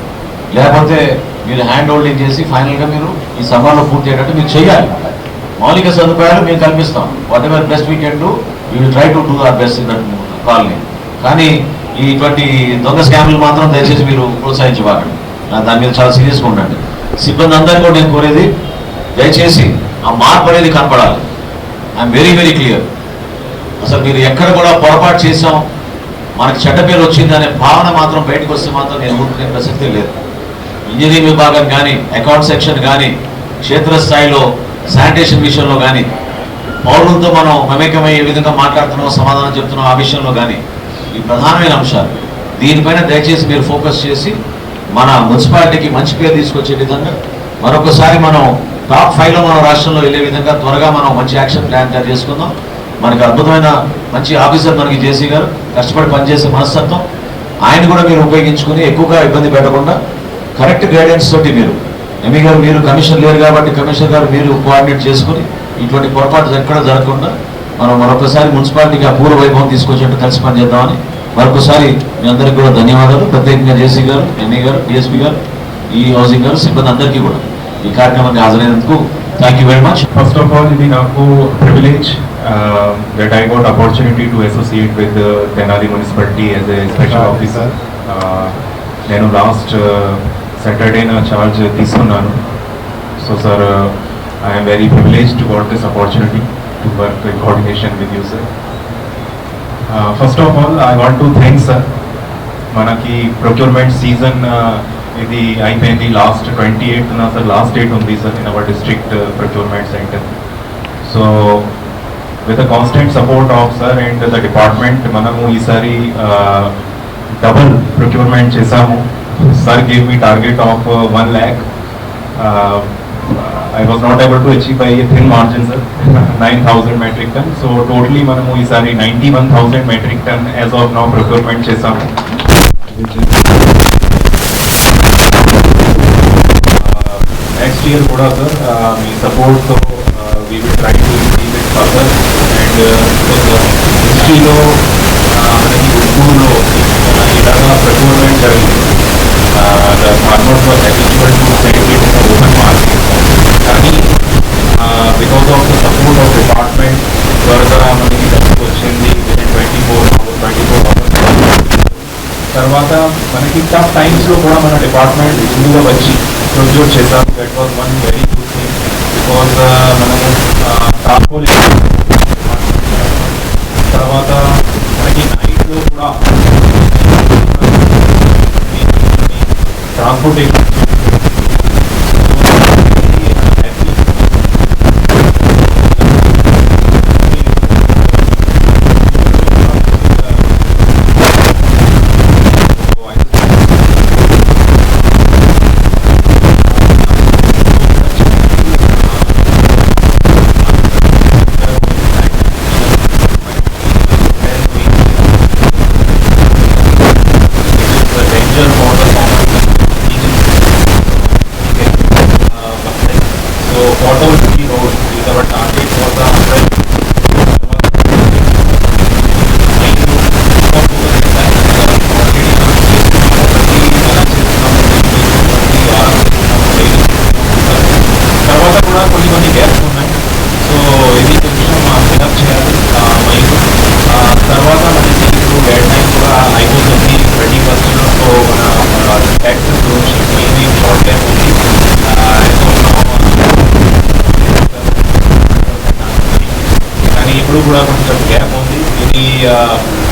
లేకపోతే మీరు హ్యాండ్ హోల్డింగ్ చేసి ఫైనల్గా మీరు ఈ సభలో పూర్తి అయ్యేటట్టు మీరు చేయాలి. మౌలిక సదుపాయాలు మేము కల్పిస్తాం. Whatever best we can do, we will try to do our best in that colony. కానీ ఇటువంటి దొంగ స్కామ్లు మాత్రం దయచేసి మీరు ప్రోత్సహించబాకండి. దాని మీద చాలా సీరియస్గా ఉండండి. సిబ్బంది అందరికీ కూడా నేను కోరేది, దయచేసి ఆ మార్పు అనేది కనపడాలి. I'm very very clear. అసలు మీరు ఎక్కడ కూడా పొరపాటు చేసాం, మనకి చెడ్డ పేరు వచ్చింది అనే భావన మాత్రం బయటకు వస్తే మాత్రం నేను ఊరుకునే ప్రసక్తి లేదు. ఇంజనీరింగ్ విభాగం కానీ, అకౌంట్ సెక్షన్ కానీ, క్షేత్రస్థాయిలో శానిటేషన్ విషయంలో కానీ, పౌరులతో మనం మమేకమై ఏ విధంగా మాట్లాడుతున్నాం, సమాధానం చెప్తున్నాం ఆ విషయంలో కానీ, ఈ ప్రధానమైన అంశాలు దీనిపైన దయచేసి మీరు ఫోకస్ చేసి మన మున్సిపాలిటీకి మంచి పేరు తీసుకొచ్చే విధంగా మరొకసారి మనం టాప్ 5లో మన రాష్ట్రంలో వెళ్ళే విధంగా త్వరగా మనం మంచి యాక్షన్ ప్లాన్ తయారు చేసుకుందాం. మనకి అద్భుతమైన మంచి ఆఫీసర్ మనకి జేసీ గారు, కష్టపడి పనిచేసే మనస్తత్వం, ఆయన కూడా మీరు ఉపయోగించుకుని ఎక్కువగా ఇబ్బంది పెట్టకుండా కరెక్ట్ గైడెన్స్ తోటి ఎంఈ గారు మీరు కమిషనర్ లేరు కాబట్టి కమిషనర్ గారు మీరు కోఆర్డినేట్ చేసుకుని ఇటువంటి పొరపాటు ఎక్కడ జరగకుండా మనం మరొకసారి మున్సిపాలిటీకి అపూర్వ వైభవం తీసుకొచ్చేట్టు కలిసి పనిచేద్దామని మరొకసారి మీ అందరికీ కూడా ధన్యవాదాలు. ప్రత్యేకంగా జేసీ గారు, ఎంఈ గారు, డిఎస్పీ గారు, ఈ హౌసింగ్ గారు, సిబ్బంది అందరికీ కూడా ఈ కార్యక్రమానికి హాజరైనందుకు thank you very much. First of all ఇది నాకు privilege that I got opportunity to associate with Tenali municipality as a special officer. నేను లాస్ట్ సాటర్డే నా చార్జ్ తీసుకున్నాను. So sir I'm very privilege to got this opportunity to work in coordination with you sir. First of all I want to thank sir. మనకి procurement season ఇది అయిపోయింది. Last 28th sir last date ఉంది sir in our district procurement centre. So with the constant support of sir and the department మనము ఈసారి double procurement చేసాము. Sir gave me target of 1 lakh. I was not able to achieve by a thin margin sir, 9,000 metric ton. So totally మనము ఈసారి 91,000 metric ton as of now procurement చేసాము. Next year కూడా sir మీ సపోర్ట్తో we will try to increase it further and హిస్టరీలో మనకి ఉర్దూలో ఇలాగా procurement జరిగింది. The farmers were habitual to send it in the open market. కానీ because of the support of department త్వరగా మనకి డబ్బు వచ్చింది. 24 hours తర్వాత మనకి టఫ్ టైమ్స్లో కూడా మన డిపార్ట్మెంట్ ముందుగా వచ్చి ప్రొడ్యూస్ చేశాం. That was one very good thing because మనము టార్పోల్ తర్వాత మనకి నైట్లో కూడా ట్రాన్స్పోర్టేషన్ కూడా కొంచెం గ్యాప్ ఉంది. ఇది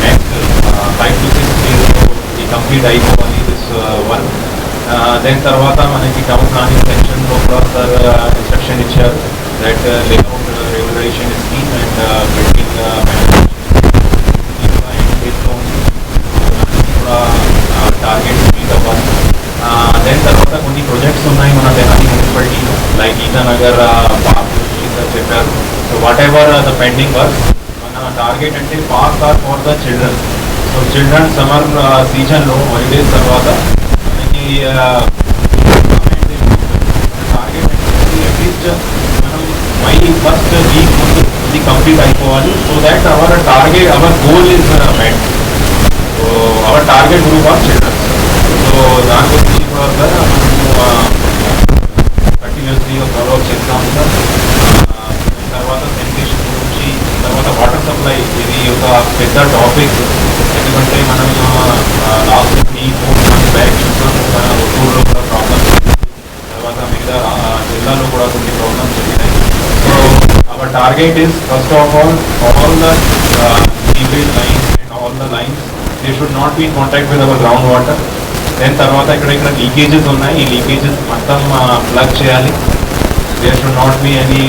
నెక్స్ట్ 5 to 6 days ఇది కంప్లీట్ అయిపోవాలి దిస్ వన్. దెన్ తర్వాత మనకి టౌన్ ప్లానింగ్ సెక్షన్లో కూడా సార్ ఇన్స్ట్రక్షన్ ఇచ్చారు that layout regulation scheme and building కూడా టార్గెట్స్ మీట్ అవ్వాలి. దెన్ తర్వాత కొన్ని ప్రాజెక్ట్స్ ఉన్నాయి మన తెనాలి మున్సిపాలిటీలో లైక్ ఈతానగర్ పార్క్ చెప్పారు. So whatever the pending work మన టార్గెట్ అంటే park are for the children. So children summer సీజన్లో హాలిడేస్ తర్వాత మనకి టార్గెట్ అంటే అట్లీస్ట్ మనం మై ఫస్ట్ వీక్ ముందు ఇది కంప్లీట్ అయిపోవాలి. So that our target hour goal is met. So our target group of children. So దాని గురించి కూడా సార్ మనము కంటిన్యూస్లీ ఫాలో అప్ చేస్తాము సార్. తర్వాత శానిటేషన్ గురించి, తర్వాత వాటర్ సప్లై ఇది ఒక పెద్ద టాపిక్. ఎందుకంటే మనం లాస్ట్ 3-4 months బ్యాక్ చూసాం మన ఒట్టూరులో కూడా ప్రాబ్లమ్స్, తర్వాత మిగతా జిల్లాలో కూడా కొన్ని ప్రాబ్లమ్స్ జరిగినాయి. So our target is first of all the sewage lines and all the lines they should not be in contact with our ground water. Then తర్వాత ఇక్కడ లీకేజెస్ ఉన్నాయి, ఈ లీకేజెస్ మొత్తం ప్లగ్ చేయాలి. There should not be any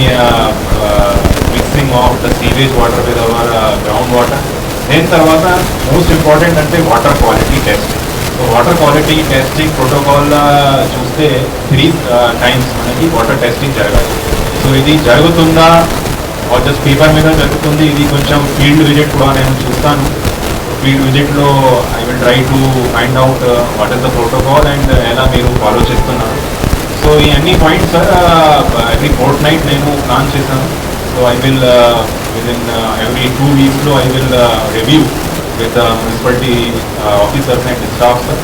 mixing of the sewage water with our groundwater. Then తర్వాత most important అంటే water quality testing. So water quality testing protocol చూస్తే 3 times మనకి వాటర్ టెస్టింగ్ జరగాలి. సో ఇది జరుగుతుందా జస్ట్ పేపర్ మీద జరుగుతుంది, ఇది కొంచెం ఫీల్డ్ విజిట్ కూడా నేను చూస్తాను. ఫీల్డ్ విజిట్లో I will try to find out what is the protocol and ఎలా మీరు ఫాలో చేస్తున్నారు. సో ఈ అన్ని పాయింట్స్ సార్ ఎవ్రీ ఫోర్ట్నైట్ నేను ప్లాన్ చేశాను. So I will within every 2 weeks I will review with municipality officers and staff sir.